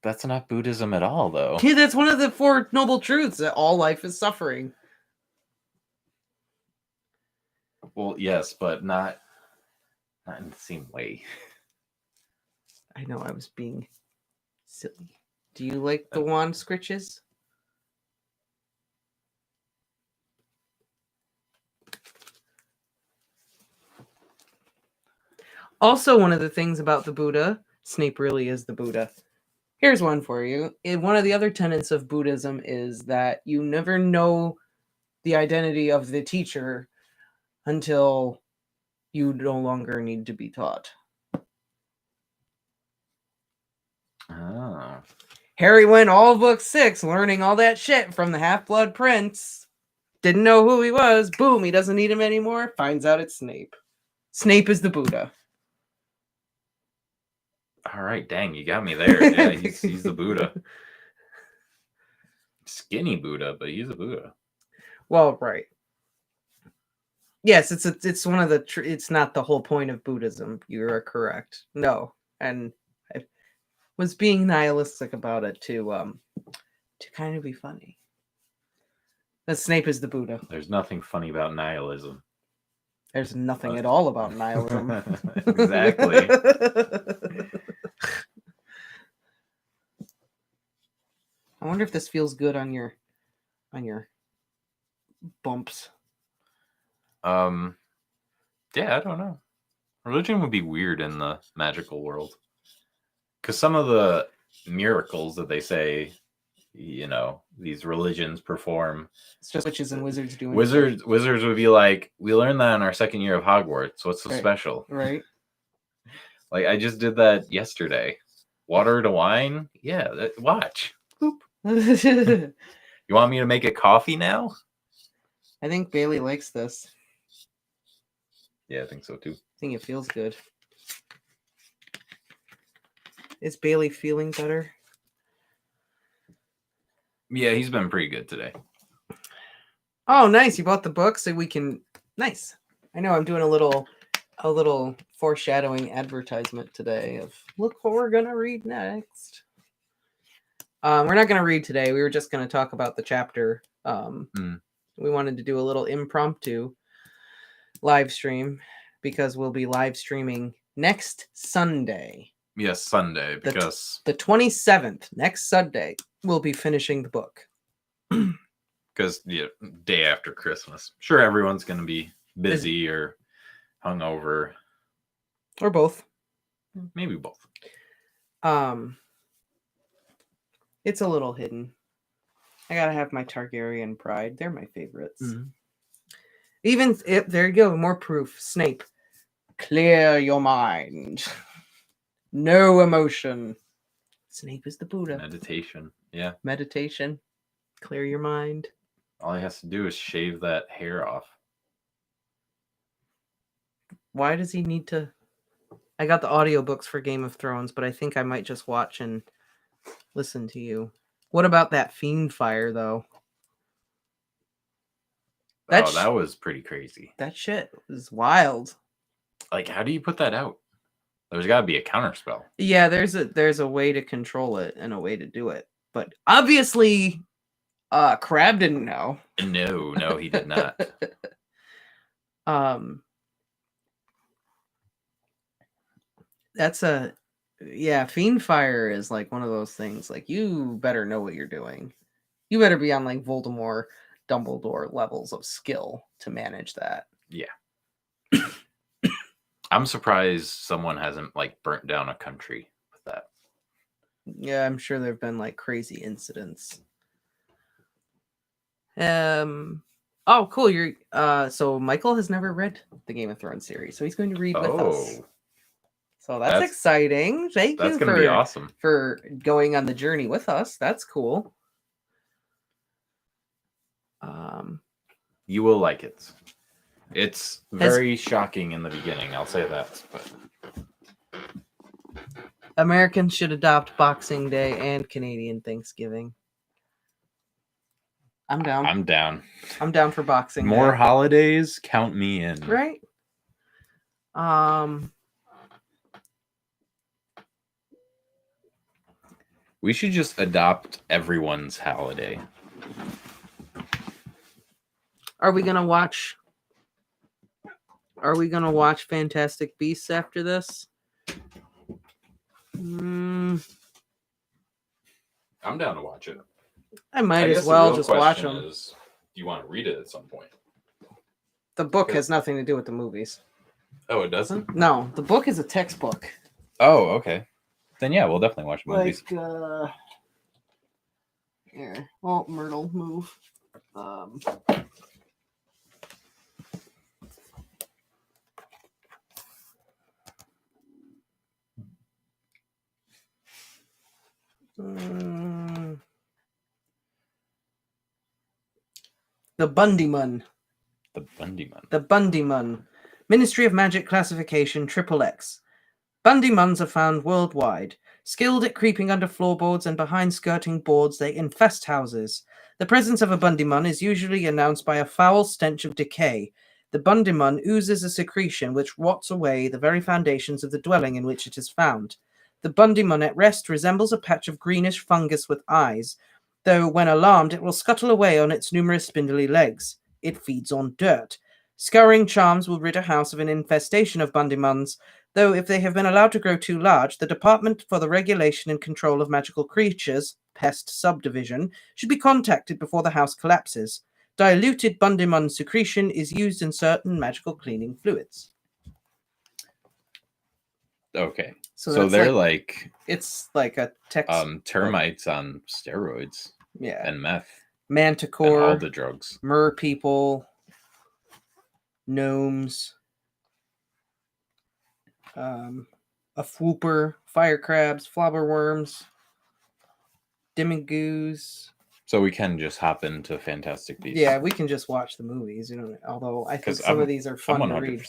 S1: That's not Buddhism at all, though.
S2: Yeah, that's one of the Four Noble Truths, that all life is suffering.
S1: Well, yes, but not in the same way.
S2: I know, I was being silly. Do you like the wand scritches? Also, one of the things about the Buddha, Snape really is the Buddha. Here's one for you. One of the other tenets of Buddhism is that you never know the identity of the teacher until you no longer need to be taught.
S1: Oh.
S2: Harry went all of book 6 learning all that shit from the Half-Blood Prince. Didn't know who he was. Boom, he doesn't need him anymore. Finds out it's Snape. Snape is the Buddha.
S1: All right, dang, you got me there. Yeah, he's the Buddha. Skinny Buddha, but he's a Buddha.
S2: Well, right. Yes, it's one of the it's not the whole point of Buddhism. You are correct. No, and I was being nihilistic about it to kind of be funny. That Snape is the Buddha.
S1: There's nothing funny about nihilism.
S2: There's nothing at all about nihilism.
S1: Exactly.
S2: I wonder if this feels good on your bumps.
S1: Yeah, I don't know. Religion would be weird in the magical world. Because some of the miracles that they say, these religions perform.
S2: It's just witches and wizards doing
S1: Wizards would be like, we learned that in our second year of Hogwarts. What's so special?
S2: Right.
S1: Like, I just did that yesterday. Water to wine? Yeah, watch. Boop. You want me to make a coffee now?
S2: I think Bailey likes this.
S1: Yeah, I think so too.
S2: I think it feels good. Is Bailey feeling better?
S1: Yeah, he's been pretty good today.
S2: Oh, nice. You bought the book so we can... Nice. I know I'm doing a little foreshadowing advertisement today of look what we're going to read next. We're not going to read today. We were just going to talk about the chapter. We wanted to do a little impromptu live stream because we'll be live streaming next Sunday.
S1: Yes, Sunday, because
S2: the 27th, next Sunday, we'll be finishing the book.
S1: Because day after Christmas. Sure, everyone's going to be busy or hungover.
S2: Or both.
S1: Maybe both.
S2: It's a little hidden. I gotta have my Targaryen pride. They're my favorites.
S1: Mm-hmm.
S2: Even if, there you go, more proof. Snape, clear your mind. No emotion. Snape is the Buddha.
S1: Meditation. Yeah.
S2: Meditation. Clear your mind.
S1: All he has to do is shave that hair off.
S2: Why does he need to? I got the audiobooks for Game of Thrones, but I think I might just watch and listen to you. What about that fiend fire, though?
S1: That was pretty crazy.
S2: That shit was wild.
S1: Like, how do you put that out? There's got to be a counterspell.
S2: Yeah, there's a way to control it and a way to do it. But obviously, Crab didn't know.
S1: No, he did not.
S2: Fiend fire is like one of those things. Like, you better know what you're doing. You better be on like Voldemort, Dumbledore levels of skill to manage that.
S1: Yeah. I'm surprised someone hasn't like burnt down a country with that.
S2: Yeah, I'm sure there have been like crazy incidents. Oh, cool. You're so Michael has never read the Game of Thrones series, so he's going to read with us. So that's exciting. Thank
S1: that's
S2: you
S1: gonna be awesome
S2: for going on the journey with us. That's cool.
S1: You will like it. It's very shocking in the beginning, I'll say that. But
S2: Americans should adopt Boxing Day and Canadian Thanksgiving. I'm down.
S1: I'm down.
S2: I'm down for Boxing Day.
S1: More holidays, count me in.
S2: Right?
S1: We should just adopt everyone's holiday.
S2: Are we gonna watch Fantastic Beasts after this?
S1: I'm down to watch it.
S2: I might as well just watch them.
S1: Do you want to read it at some point?
S2: The book has nothing to do with the movies.
S1: Oh, it doesn't?
S2: No, the book is a textbook.
S1: Oh, okay. Then yeah, we'll definitely watch movies.
S2: Here. Oh, Myrtle, move. The Bundymun.
S1: The Bundymun.
S2: The Bundymun. Ministry of Magic Classification XXX. Bundymuns are found worldwide. Skilled at creeping under floorboards and behind skirting boards, they infest houses. The presence of a Bundymun is usually announced by a foul stench of decay. The Bundymun oozes a secretion which rots away the very foundations of the dwelling in which it is found. The Bundymun at rest resembles a patch of greenish fungus with eyes, though when alarmed it will scuttle away on its numerous spindly legs. It feeds on dirt. Scouring charms will rid a house of an infestation of Bundymuns, though if they have been allowed to grow too large, the Department for the Regulation and Control of Magical Creatures, Pest Subdivision, should be contacted before the house collapses. Diluted Bundymun secretion is used in certain magical cleaning fluids.
S1: Okay. So they're like
S2: it's like a text
S1: termites on steroids.
S2: Yeah.
S1: And meth.
S2: Manticore.
S1: And all the drugs.
S2: Mer people. Gnomes. A fwooper. Fire crabs. Flobberworms. Demigoos.
S1: So we can just hop into Fantastic Beasts.
S2: Yeah, we can just watch the movies, although I think some of these are fun to read.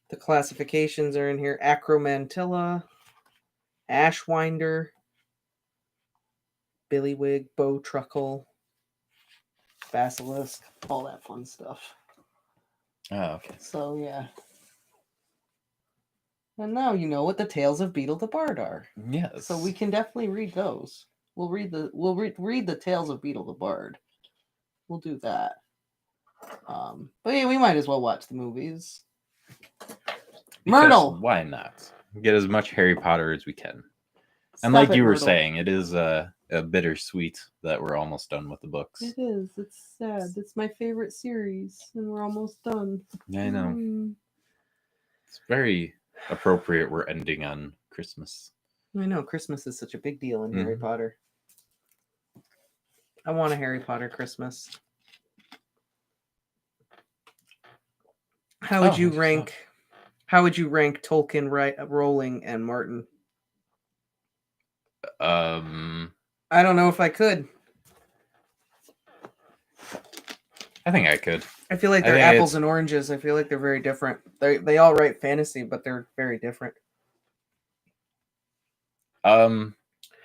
S2: The classifications are in here. Acromantilla, Ashwinder, Billywig, Bowtruckle, Basilisk, all that fun stuff.
S1: Oh, okay.
S2: So, yeah. And now you know what the Tales of Beetle the Bard are.
S1: Yes.
S2: So we can definitely read those. We'll read the Tales of Beetle the Bard. We'll do that. But yeah, we might as well watch the movies. Myrtle.
S1: Why not? Get as much Harry Potter as we can. And like you were saying, it is a bittersweet that we're almost done with the books.
S2: It is. It's sad. It's my favorite series, and we're almost done.
S1: I know. It's very appropriate we're ending on Christmas.
S2: I know. Christmas is such a big deal in Harry Potter. I want a Harry Potter Christmas. How would you rank Tolkien, Rowling, and Martin? I don't know if I could.
S1: I think I could.
S2: I feel like they're apples and oranges. I feel like they're very different. They all write fantasy, but they're very different.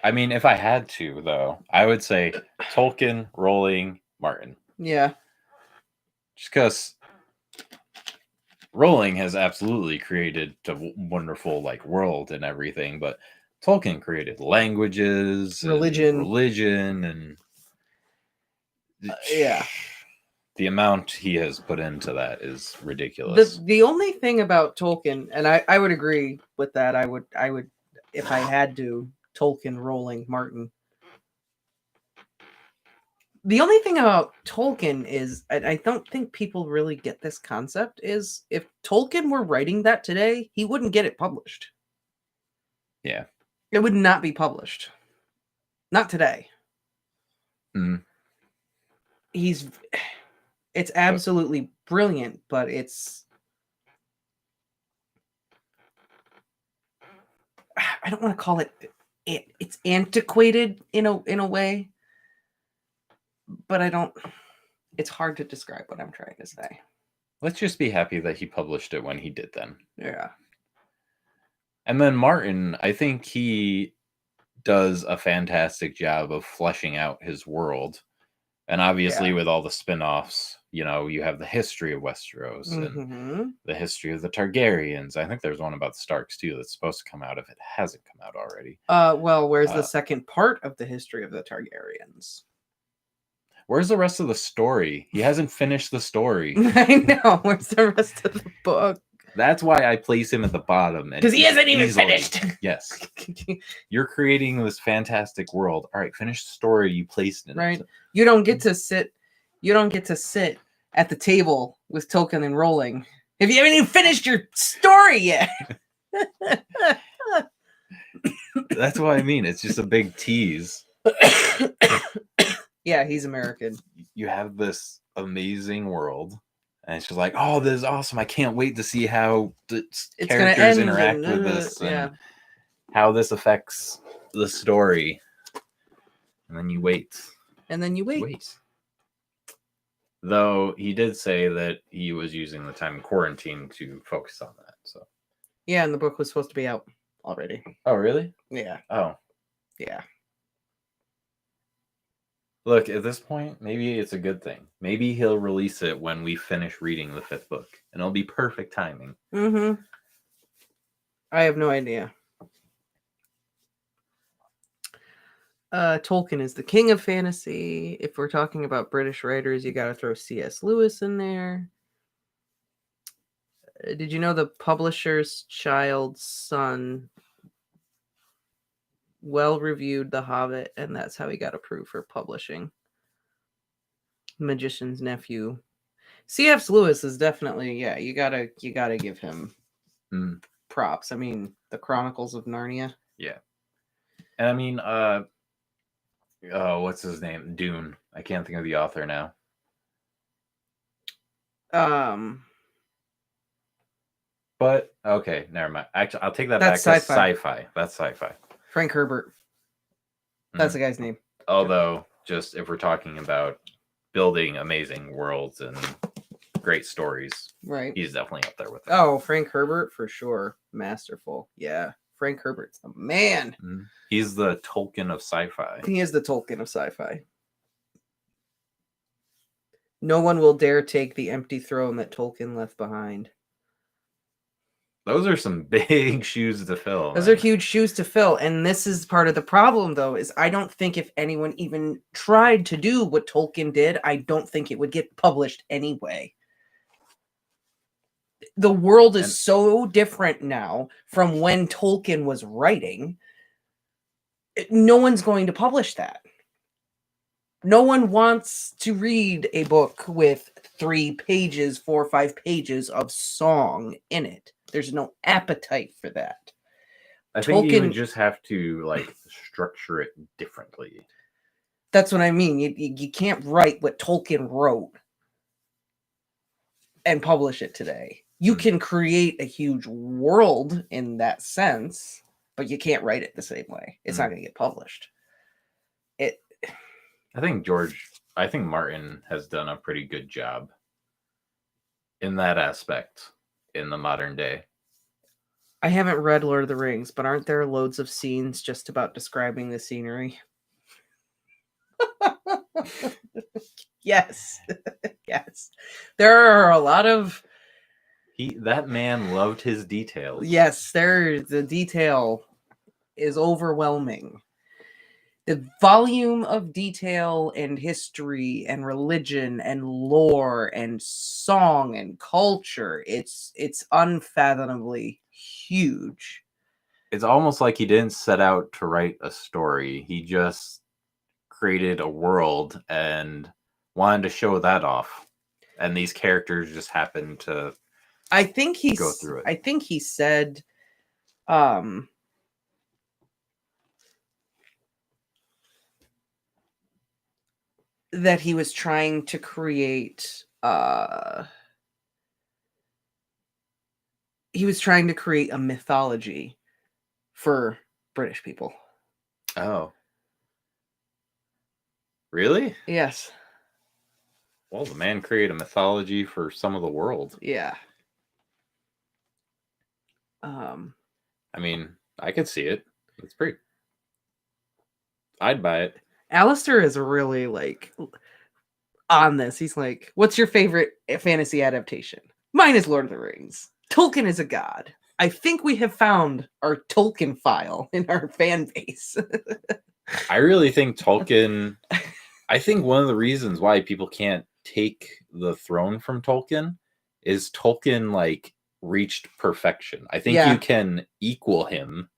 S1: I mean, if I had to, though, I would say Tolkien, Rowling, Martin.
S2: Yeah.
S1: Just because Rowling has absolutely created a wonderful world and everything, but Tolkien created languages,
S2: religion,
S1: and
S2: yeah.
S1: The amount he has put into that is ridiculous.
S2: The only thing about Tolkien, and I would agree with that. I would if I had to, Tolkien rolling Martin. The only thing about Tolkien is I don't think people really get this concept, is if Tolkien were writing that today, he wouldn't get it published.
S1: Yeah.
S2: It would not be published. Not today.
S1: Mm.
S2: It's absolutely brilliant, but it's, I don't want to call it's antiquated in a way, but it's hard to describe what I'm trying to say.
S1: Let's just be happy that he published it when he did then.
S2: Yeah.
S1: And then Martin, I think he does a fantastic job of fleshing out his world. And obviously with all the spin-offs, you have the history of Westeros and the history of the Targaryens. I think there's one about the Starks too that's supposed to come out if it hasn't come out already.
S2: Well, where's the second part of the history of the Targaryens?
S1: Where's the rest of the story? He hasn't finished the story.
S2: I know. Where's the rest of the book?
S1: That's why I place him at the bottom.
S2: Because he hasn't even finished.
S1: Yes. You're creating this fantastic world. All right, finish the story you placed in
S2: right.
S1: it.
S2: You don't get to sit at the table with Tolkien and Rowling if you haven't even finished your story yet.
S1: That's what I mean. It's just a big tease.
S2: Yeah, he's American.
S1: You have this amazing world. And it's just like, oh, this is awesome. I can't wait to see how the characters interact with this and how this affects the story. And then you wait. Though he did say that he was using the time in quarantine to focus on that. So
S2: yeah, and the book was supposed to be out already.
S1: Oh, really?
S2: Yeah.
S1: Oh.
S2: Yeah.
S1: Look, at this point, maybe it's a good thing. Maybe he'll release it when we finish reading the 5th book, and it'll be perfect timing.
S2: Mm-hmm. I have no idea. Tolkien is the king of fantasy. If we're talking about British writers, you got to throw C.S. Lewis in there. Did you know the publisher's child's son well-reviewed The Hobbit, and that's how he got approved for publishing? Magician's Nephew. C.S. Lewis is definitely, you gotta give him props. I mean, the Chronicles of Narnia.
S1: Yeah. And I mean, what's his name? Dune. I can't think of the author now. But okay, never mind. Actually, I'll take that back. That's sci-fi. That's sci-fi.
S2: Frank Herbert. That's the guy's name.
S1: Although, just if we're talking about building amazing worlds and great stories,
S2: right?
S1: He's definitely up there with it.
S2: Oh, Frank Herbert for sure. Masterful. Yeah. Frank Herbert's the man.
S1: He's the Tolkien of sci-fi.
S2: He is the Tolkien of sci-fi. No one will dare take the empty throne that Tolkien left behind.
S1: Those are some big shoes to fill.
S2: Those are huge shoes to fill. And this is part of the problem, though, is I don't think if anyone even tried to do what Tolkien did, I don't think it would get published anyway. The world is so different now from when Tolkien was writing. No one's going to publish that. No one wants to read a book with 4 or 5 pages of song in it. There's no appetite for that.
S1: I think you would just have to structure it differently.
S2: That's what I mean. You can't write what Tolkien wrote and publish it today. You can create a huge world in that sense, but you can't write it the same way. It's not going to get published.
S1: I think Martin has done a pretty good job in that aspect in the modern day.
S2: I haven't read Lord of the Rings, but aren't there loads of scenes just about describing the scenery? Yes. Yes. There are a lot of...
S1: That man loved his details.
S2: Yes, the detail is overwhelming. The volume of detail and history and religion and lore and song and culture, it's unfathomably huge.
S1: It's almost like he didn't set out to write a story. He just created a world and wanted to show that off. And these characters just happened to
S2: I think
S1: go through it.
S2: I think he said that he was trying to create a mythology for British people.
S1: Oh. Really?
S2: Yes.
S1: Well, the man created a mythology for some of the world.
S2: Yeah.
S1: I mean, I could see it. It's pretty. I'd buy it.
S2: Alistair is really like on this. He's like, what's your favorite fantasy adaptation? Mine is Lord of the Rings. Tolkien is a god. I think we have found our Tolkien file in our fan base.
S1: I really think Tolkien. I think one of the reasons why people can't take the throne from Tolkien is Tolkien like reached perfection. I think
S2: Yeah.
S1: you can equal him,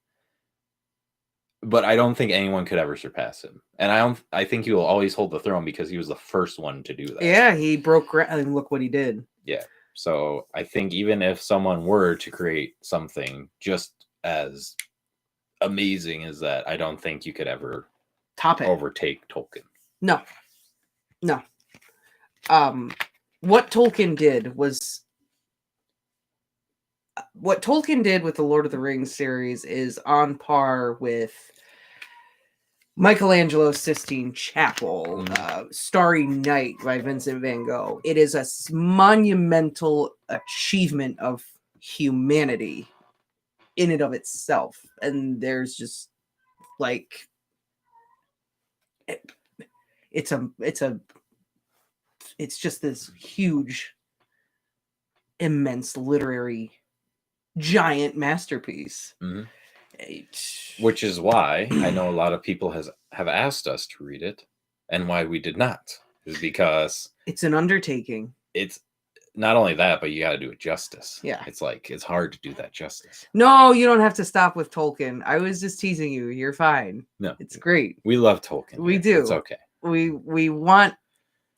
S1: but I don't think anyone could ever surpass him. And I think he will always hold the throne because he was the first one to do that.
S2: Yeah, he broke ground and look what he did.
S1: Yeah. So I think even if someone were to create something just as amazing as that, I don't think you could ever
S2: Top it.
S1: overtake Tolkien.
S2: No. What Tolkien did with the Lord of the Rings series is on par with Michelangelo's Sistine Chapel, Starry Night by Vincent van Gogh. It is a monumental achievement of humanity in and of itself. And there's just like it's just this huge, immense literary giant masterpiece.
S1: Mm-hmm. Which is why I know a lot of people have asked us to read it, and why we did not is because
S2: it's an undertaking.
S1: It's not only that, but you got to do it justice.
S2: Yeah,
S1: it's hard to do that justice.
S2: No, you don't have to stop with Tolkien. I was just teasing you. You're fine.
S1: No,
S2: it's great.
S1: We love Tolkien.
S2: We do.
S1: It's okay.
S2: We want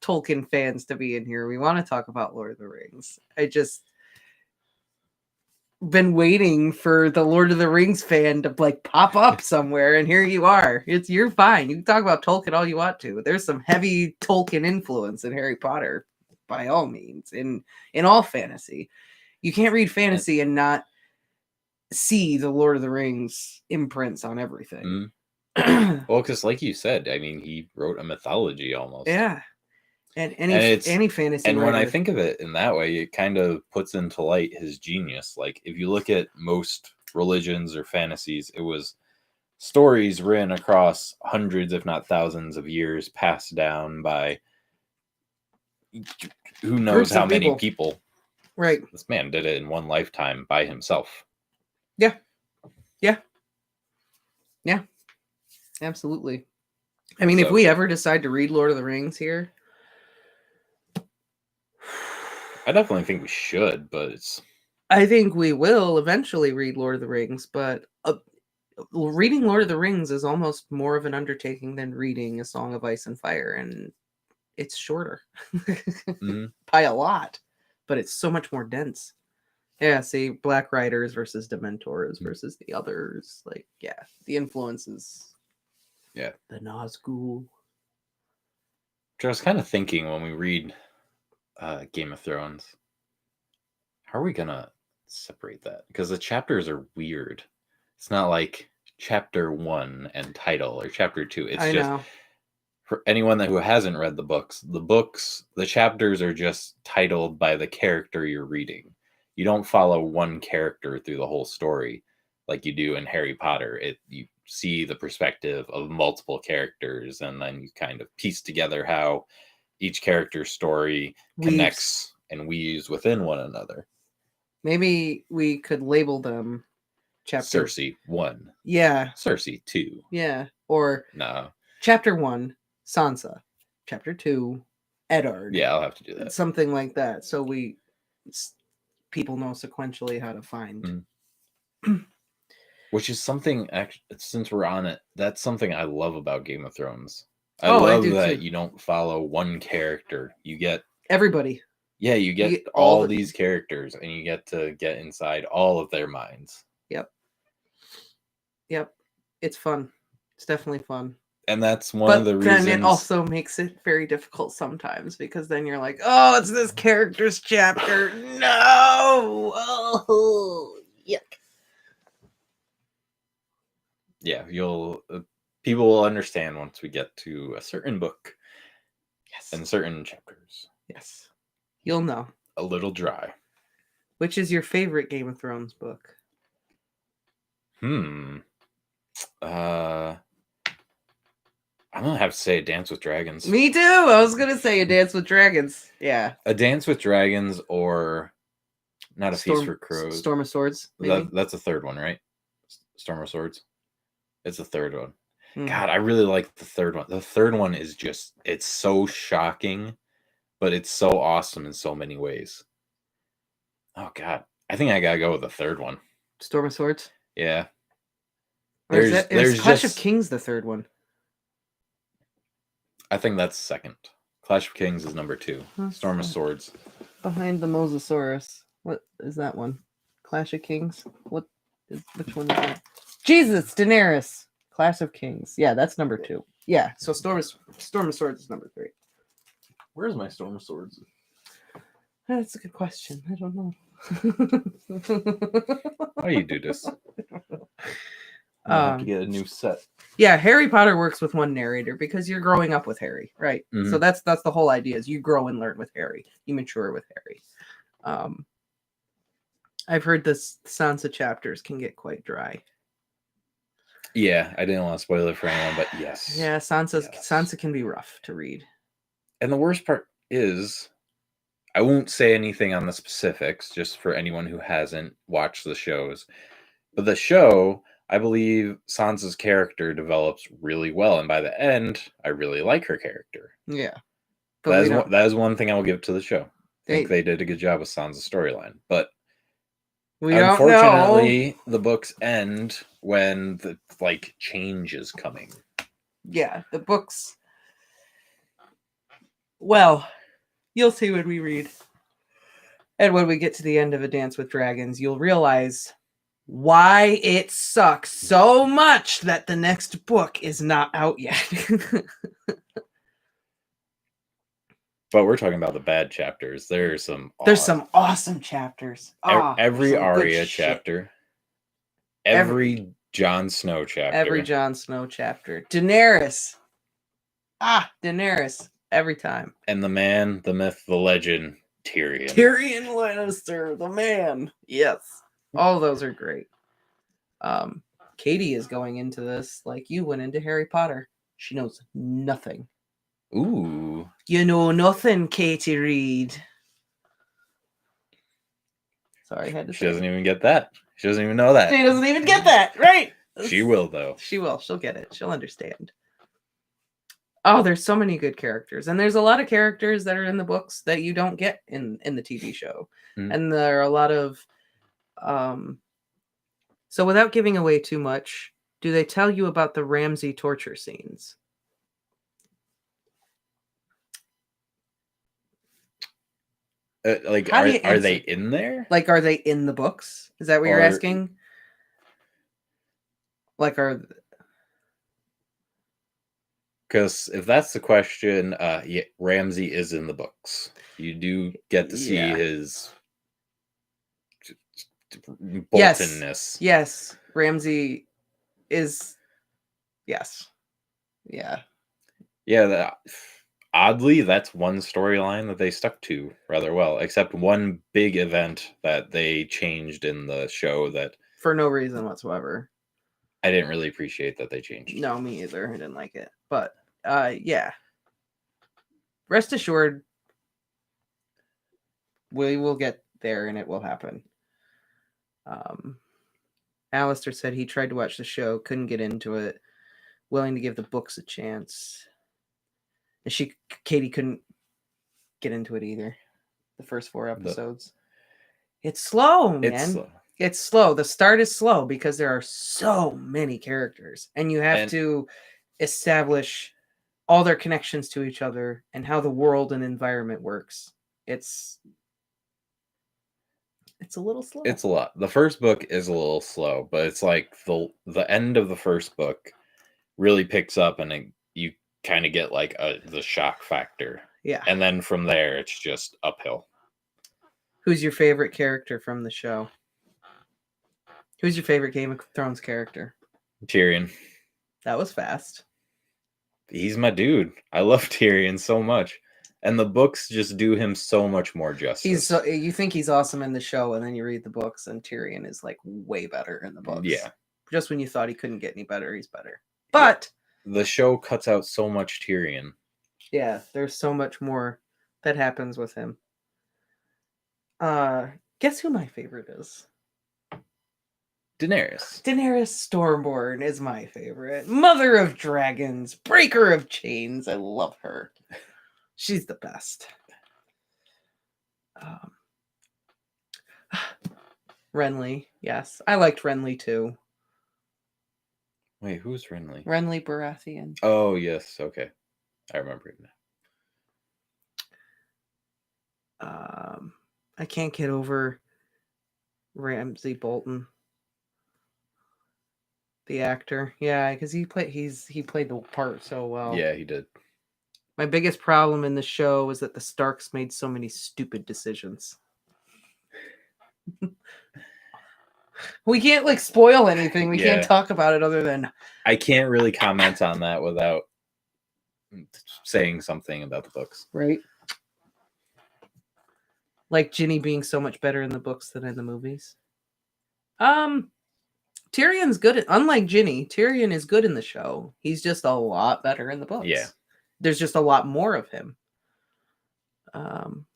S2: Tolkien fans to be in here. We want to talk about Lord of the Rings. I just been waiting for the Lord of the Rings fan to like pop up somewhere, and here you are. You're fine. You can talk about Tolkien all you want to. There's some heavy Tolkien influence in Harry Potter, by all means, in all fantasy. You can't read fantasy and not see the Lord of the Rings imprints on everything.
S1: Well, because like you said, I mean, he wrote a mythology almost.
S2: Yeah. And any fantasy.
S1: And
S2: writer.
S1: when I think of it in that way, it kind of puts into light his genius. Like if you look at most religions or fantasies, it was stories written across hundreds, if not thousands of years, passed down by who knows how many people.
S2: Right.
S1: This man did it in one lifetime by himself.
S2: Yeah. Absolutely. I mean, if we ever decide to read Lord of the Rings here,
S1: I definitely think we should, but
S2: I think we will eventually read Lord of the Rings, but reading Lord of the Rings is almost more of an undertaking than reading A Song of Ice and Fire, and it's shorter by a lot, but it's so much more dense. Yeah, see, Black Riders versus Dementors versus the others. Like, yeah, the influences.
S1: Yeah.
S2: The Nazgul.
S1: I was kind of thinking when we read Game of Thrones, how are we gonna separate that? Because the chapters are weird. It's not like chapter 1 and title or chapter 2. It's just for anyone who hasn't read the books, the chapters are just titled by the character you're reading. You don't follow one character through the whole story like you do in Harry Potter. You see the perspective of multiple characters, and then you kind of piece together how each character's story connects and weaves within one another.
S2: Maybe we could label them chapter
S1: Cersei 1.
S2: Yeah.
S1: Cersei 2.
S2: Yeah. Or
S1: no.
S2: Chapter 1, Sansa. Chapter 2, Eddard.
S1: Yeah, I'll have to do that.
S2: Something like that. So people know sequentially how to find.
S1: Which is something, actually, since we're on it, that's something I love about Game of Thrones. I
S2: I
S1: love
S2: do
S1: that
S2: too.
S1: you don't follow one character. You get
S2: Everybody.
S1: Yeah, you get
S2: get
S1: all these characters, and you get to get inside all of their minds.
S2: Yep. It's fun. It's definitely fun.
S1: And that's one of the reasons.
S2: Then it also makes it very difficult sometimes, because then you're like, oh, it's this character's chapter. No! Oh, yuck.
S1: Yeah, people will understand once we get to a certain book.
S2: Yes.
S1: And certain chapters.
S2: Yes. You'll know.
S1: A little dry.
S2: Which is your favorite Game of Thrones book?
S1: I'm gonna have to say A Dance with Dragons.
S2: Me too. I was gonna say A Dance with Dragons. Yeah.
S1: A Dance with Dragons, or not A Feast for Crows.
S2: Storm of Swords. Maybe?
S1: That's the third one, right? Storm of Swords. It's the third one.
S2: Mm.
S1: God, I really like the third one. The third one is just, it's so shocking, but it's so awesome in so many ways. Oh God, I think I gotta go with the third one.
S2: Storm of Swords.
S1: Yeah.
S2: There's Clash of Kings, the third one.
S1: I think that's second. Clash of Kings is number 2. Storm of Swords.
S2: Behind the Mosasaurus. What is that one? Clash of Kings? Which one is that? Jesus, Daenerys. Clash of Kings. Yeah, that's number 2. Yeah, so Storm of Swords is number 3.
S1: Where's my Storm of Swords?
S2: That's a good question. I don't know.
S1: Why do you do this? I have to get a new set.
S2: Yeah, Harry Potter works with one narrator because you're growing up with Harry, right?
S1: Mm-hmm.
S2: So that's the whole idea, is you grow and learn with Harry. You mature with Harry. I've heard the Sansa chapters can get quite dry.
S1: Yeah, I didn't want to spoil it for anyone, but yes.
S2: Yeah, Sansa can be rough to read.
S1: And the worst part is, I won't say anything on the specifics, just for anyone who hasn't watched the shows. But the show, I believe Sansa's character develops really well, and by the end, I really like her character.
S2: Yeah,
S1: that is one thing I will give to the show. I think they did a good job with Sansa's storyline, but unfortunately, the books end when the change is coming.
S2: Yeah, the books. Well, you'll see when we read, and when we get to the end of A Dance with Dragons, you'll realize why it sucks so much that the next book is not out yet.
S1: But we're talking about the bad chapters. There's some
S2: awesome chapters.
S1: Every Arya chapter. Every Jon Snow chapter.
S2: Every Jon Snow chapter. Daenerys. Daenerys. Every time.
S1: And the man, the myth, the legend, Tyrion.
S2: Tyrion Lannister, the man. Yes. All those are great. Katie is going into this like you went into Harry Potter. She knows nothing.
S1: Ooh.
S2: You know nothing, Katie Reed. Sorry, I had to say.
S1: She doesn't even get that. She doesn't even know that.
S2: She doesn't even get that, right?
S1: She will, though.
S2: She will. She'll get it. She'll understand. Oh, there's so many good characters. And there's a lot of characters that are in the books that you don't get in the TV show. Mm. And there are a lot of... So without giving away too much, do they tell you about the Ramsay torture scenes?
S1: Are they in there?
S2: Are they in the books? Is that what you're asking?
S1: Because if that's the question, yeah, Ramsay is in the books. You do get to see his Boltonness.
S2: Yes, Ramsay is. Yes. Yeah.
S1: Yeah. Oddly, that's one storyline that they stuck to rather well, except one big event that they changed in the show that...
S2: For no reason whatsoever.
S1: I didn't really appreciate that they changed.
S2: No, me either. I didn't like it. But, yeah. Rest assured, we will get there and it will happen. Alistair said he tried to watch the show, couldn't get into it. willing to give the books a chance. And Katie couldn't get into it either. The first 4 episodes. It's slow, man. It's slow. The start is slow because there are so many characters, and you have to establish all their connections to each other and how the world and environment works. It's a little slow.
S1: It's a lot. The first book is a little slow, but it's like the end of the first book really picks up, and you kind of get like the shock factor.
S2: Yeah.
S1: And then from there, it's just uphill.
S2: Who's your favorite character from the show? Who's your favorite Game of Thrones character?
S1: Tyrion.
S2: That was fast.
S1: He's my dude. I love Tyrion so much. And the books just do him so much more justice.
S2: You think he's awesome in the show, and then you read the books, and Tyrion is like way better in the books.
S1: Yeah.
S2: Just when you thought he couldn't get any better, he's better. But
S1: the show cuts out so much Tyrion.
S2: Yeah, there's so much more that happens with him. Guess who my favorite is?
S1: Daenerys
S2: Stormborn is my favorite. Mother of dragons, breaker of chains. I love her. She's the best. Renly, yes. I liked Renly too.
S1: Wait, who's Renly?
S2: Renly Baratheon.
S1: Oh, yes. Okay. I remember it now.
S2: I can't get over Ramsay Bolton. The actor. Yeah, because he played the part so well.
S1: Yeah, he did.
S2: My biggest problem in the show is that the Starks made so many stupid decisions. We can't like spoil anything. We can't talk about it other than
S1: I can't really comment on that without saying something about the books.
S2: Right. Like Ginny being so much better in the books than in the movies. Tyrion's good. Unlike Ginny, Tyrion is good in the show. He's just a lot better in the books.
S1: Yeah.
S2: There's just a lot more of him. I'm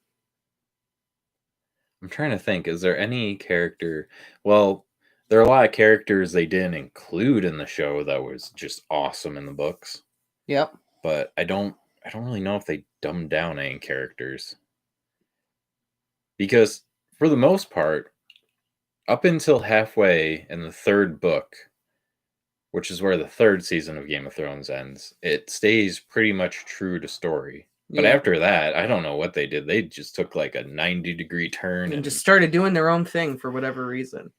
S1: trying to think. Is there any character? Well, there are a lot of characters they didn't include in the show that was just awesome in the books.
S2: Yep.
S1: But I don't really know if they dumbed down any characters. Because for the most part, up until halfway in the third book, which is where the third season of Game of Thrones ends, it stays pretty much true to story. But after that, I don't know what they did. They just took like a 90-degree turn
S2: and just started doing their own thing for whatever reason.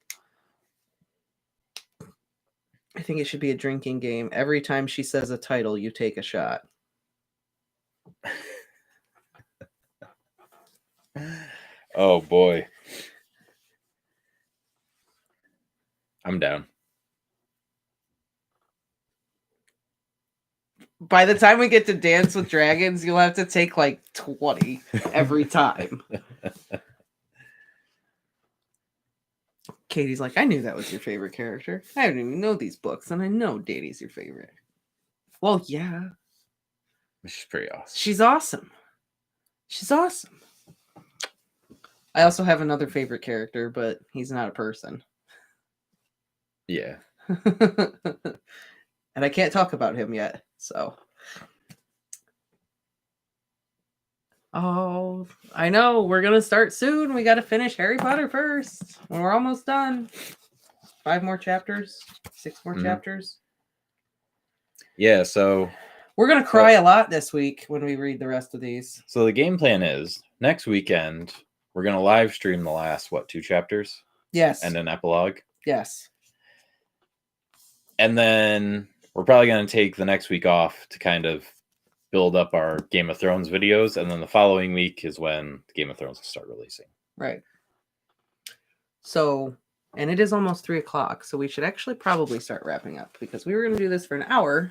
S2: I think it should be a drinking game. Every time she says a title, you take a shot.
S1: Oh boy. I'm down.
S2: By the time we get to Dance with Dragons, you'll have to take like 20 every time. Katie's like, I knew that was your favorite character. I didn't even know these books, and I know Dany's your favorite. Well, yeah.
S1: She's pretty awesome.
S2: She's awesome. She's awesome. I also have another favorite character, but he's not a person.
S1: Yeah.
S2: And I can't talk about him yet, so. Oh, I know. We're going to start soon. We got to finish Harry Potter first. We're almost done. 5 more chapters. 6 more chapters.
S1: Yeah, so.
S2: We're going to cry a lot this week when we read the rest of these.
S1: So the game plan is, next weekend, we're going to live stream the last, 2 chapters?
S2: Yes.
S1: And an epilogue?
S2: Yes.
S1: And then we're probably going to take the next week off to kind of build up our Game of Thrones videos. And then the following week is when Game of Thrones will start releasing.
S2: Right. So, and it is almost 3:00. So we should actually probably start wrapping up because we were going to do this for an hour.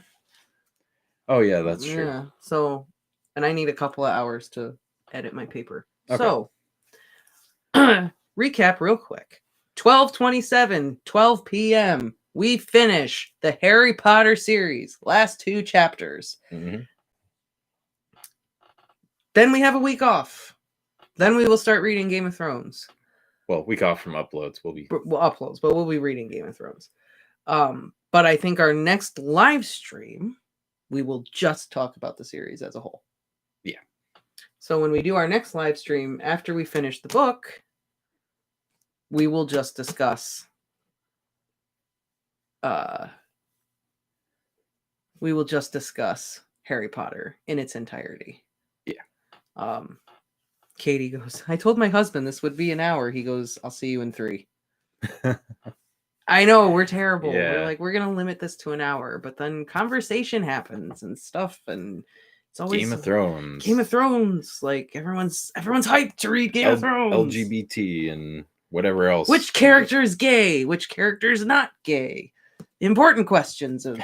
S1: Oh, yeah, that's true.
S2: Yeah. So, and I need a couple of hours to edit my paper.
S1: Okay.
S2: So, recap real quick. 12:27, 12 p.m. We finish the Harry Potter series, last 2 chapters.
S1: Mm-hmm.
S2: Then we have a week off. Then we will start reading Game of Thrones.
S1: Well, week off from uploads. We'll uploads,
S2: but we'll be reading Game of Thrones. But But I think our next live stream, we will just talk about the series as a whole.
S1: Yeah.
S2: So when we do our next live stream, after we finish the book, we will just discuss Harry Potter in its entirety.
S1: Yeah.
S2: Katie goes, I told my husband this would be an hour. He goes, I'll see you in 3. I know, we're terrible.
S1: Yeah.
S2: We're like, we're going to limit this to an hour. But then conversation happens and stuff. And it's always
S1: Game of Thrones.
S2: Game of Thrones. Like, everyone's hyped to read Game of Thrones.
S1: LGBT and whatever else.
S2: Which character is gay? Which character is not gay? Important questions of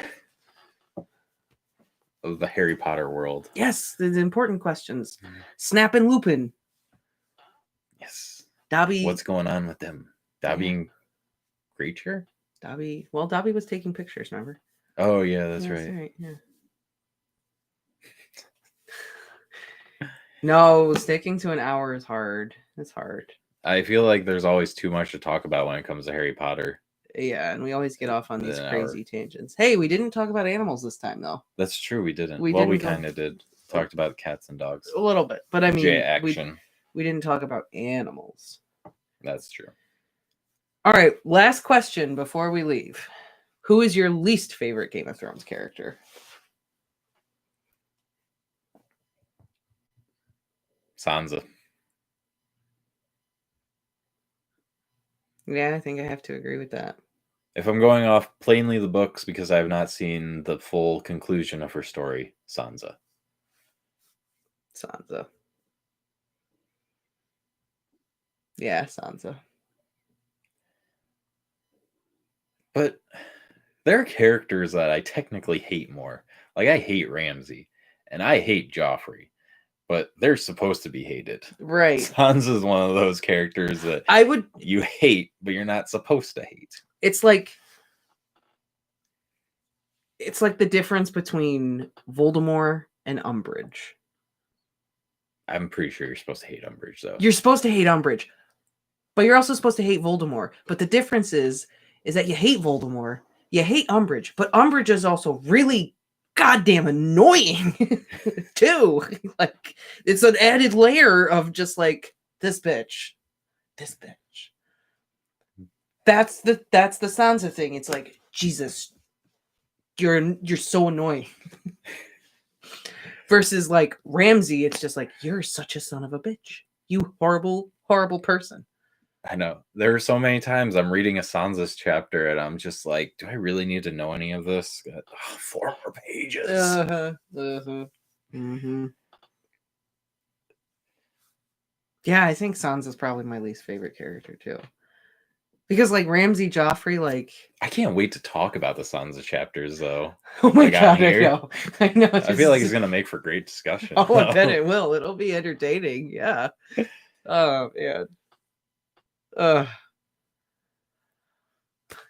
S1: the Harry Potter world.
S2: Yes, the important questions. Snap and Lupin.
S1: Yes.
S2: Dobby.
S1: What's going on with them? Dobby and Creature?
S2: Dobby. Well, Dobby was taking pictures, remember?
S1: Oh, yeah, that's right.
S2: Yeah. No, sticking to an hour is hard. It's hard.
S1: I feel like there's always too much to talk about when it comes to Harry Potter.
S2: Yeah, and we always get off on these crazy tangents. Hey, we didn't talk about animals this time, though.
S1: That's true, we didn't. We kind of did. Talked about cats and dogs.
S2: A little bit, but I mean,
S1: J-action.
S2: We didn't talk about animals.
S1: That's true.
S2: All right, last question before we leave. Who is your least favorite Game of Thrones character?
S1: Sansa.
S2: Yeah, I think I have to agree with that.
S1: If I'm going off plainly the books because I have not seen the full conclusion of her story, Sansa.
S2: Yeah, Sansa.
S1: But there are characters that I technically hate more. Like, I hate Ramsay, and I hate Joffrey, but they're supposed to be hated.
S2: Right.
S1: Sansa is one of those characters that you hate, but you're not supposed to hate.
S2: It's like the difference between Voldemort and Umbridge.
S1: I'm pretty sure you're supposed to hate Umbridge, though.
S2: You're supposed to hate Umbridge, but you're also supposed to hate Voldemort. But the difference is that you hate Voldemort, you hate Umbridge, but Umbridge is also really goddamn annoying too. Like, it's an added layer of just like, this bitch. That's the Sansa thing. It's like, Jesus, you're so annoying. Versus like Ramsay, it's just like, you're such a son of a bitch. You horrible, horrible person.
S1: I know. There are so many times I'm reading a Sansa's chapter and I'm just like, do I really need to know any of this? 4 more pages.
S2: Mm-hmm. Yeah, I think Sansa's probably my least favorite character too. Because like Ramsay, Joffrey, like,
S1: I can't wait to talk about the Sansa chapters though.
S2: Oh my god, I know.
S1: I feel like it's gonna make for great discussion.
S2: Oh, I bet it will. It'll be entertaining. Yeah. Oh man.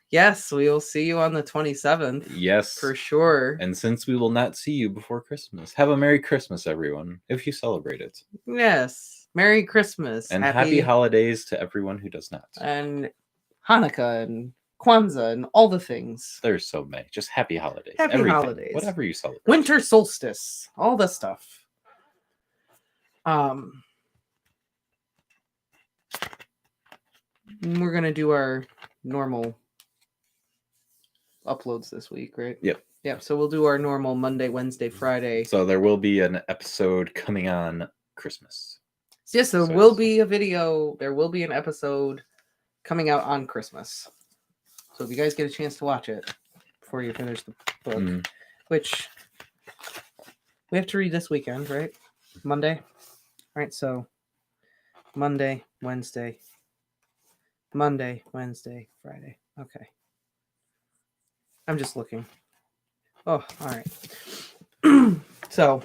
S2: Yes, we will see you on the 27th.
S1: Yes,
S2: for sure.
S1: And since we will not see you before Christmas, have a Merry Christmas, everyone, if you celebrate it.
S2: Yes, Merry Christmas
S1: and happy holidays to everyone who does not.
S2: And Hanukkah and Kwanzaa and all the things.
S1: There's so many. Just happy holidays.
S2: Happy holidays.
S1: Whatever you celebrate.
S2: Winter solstice. All the stuff. We're going to do our normal uploads this week, right?
S1: Yep.
S2: So we'll do our normal Monday, Wednesday, Friday.
S1: So there will be an episode coming on Christmas.
S2: Yes, there will be a video. There will be an episode coming out on Christmas. So if you guys get a chance to watch it before you finish the book, which we have to read this weekend, right? Monday. All right, so Monday, Wednesday, Friday. Okay. I'm just looking. Oh, all right. So,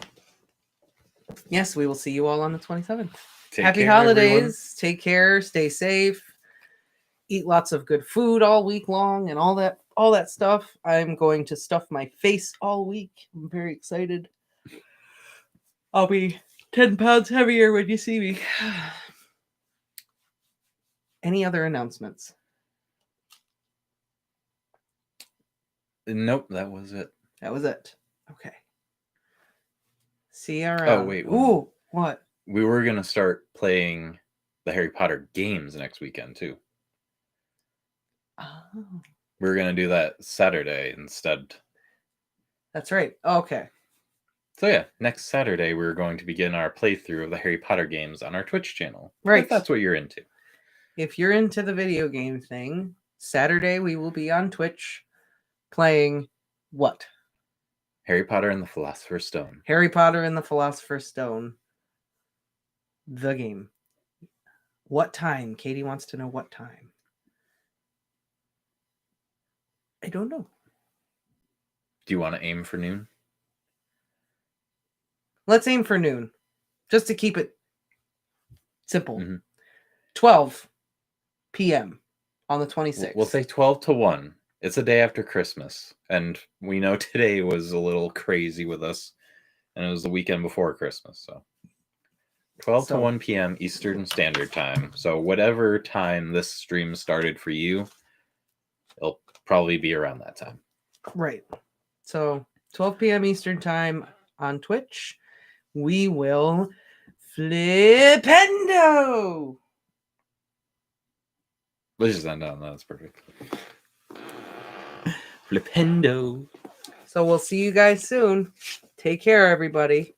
S2: yes, we will see you all on the 27th. Happy holidays. Everyone. Take care. Stay safe. Eat lots of good food all week long and all that stuff. I'm going to stuff my face all week. I'm very excited. I'll be 10 pounds heavier when you see me. Any other announcements?
S1: Nope, that was it.
S2: That was it. Okay. See you around.
S1: Oh, wait.
S2: Ooh, what?
S1: We were going to start playing the Harry Potter games next weekend, too.
S2: Oh,
S1: We were going to do that Saturday instead.
S2: that's right. Okay.
S1: So yeah, next Saturday we're going to begin our playthrough of the Harry Potter games on our Twitch channel.
S2: Right.
S1: If that's what you're into.
S2: If you're into the video game thing, Saturday we will be on Twitch playing what?
S1: Harry Potter and the Philosopher's Stone.
S2: Harry Potter and the Philosopher's Stone. The game. What time? Katie wants to know what time. I don't know.
S1: Do you want to aim for noon?
S2: Let's aim for noon. Just to keep it simple.
S1: Mm-hmm.
S2: 12 p.m. on the 26th.
S1: We'll say 12 to 1. It's a day after Christmas. And we know today was a little crazy with us. And it was the weekend before Christmas. So 12 to 1 p.m. Eastern Standard Time. So whatever time this stream started for you, it'll probably be around that time.
S2: Right. So 12 p.m. Eastern Time on Twitch. We will flipendo.
S1: Let's just end on that. That's perfect. Flipendo.
S2: So we'll see you guys soon. Take care, everybody.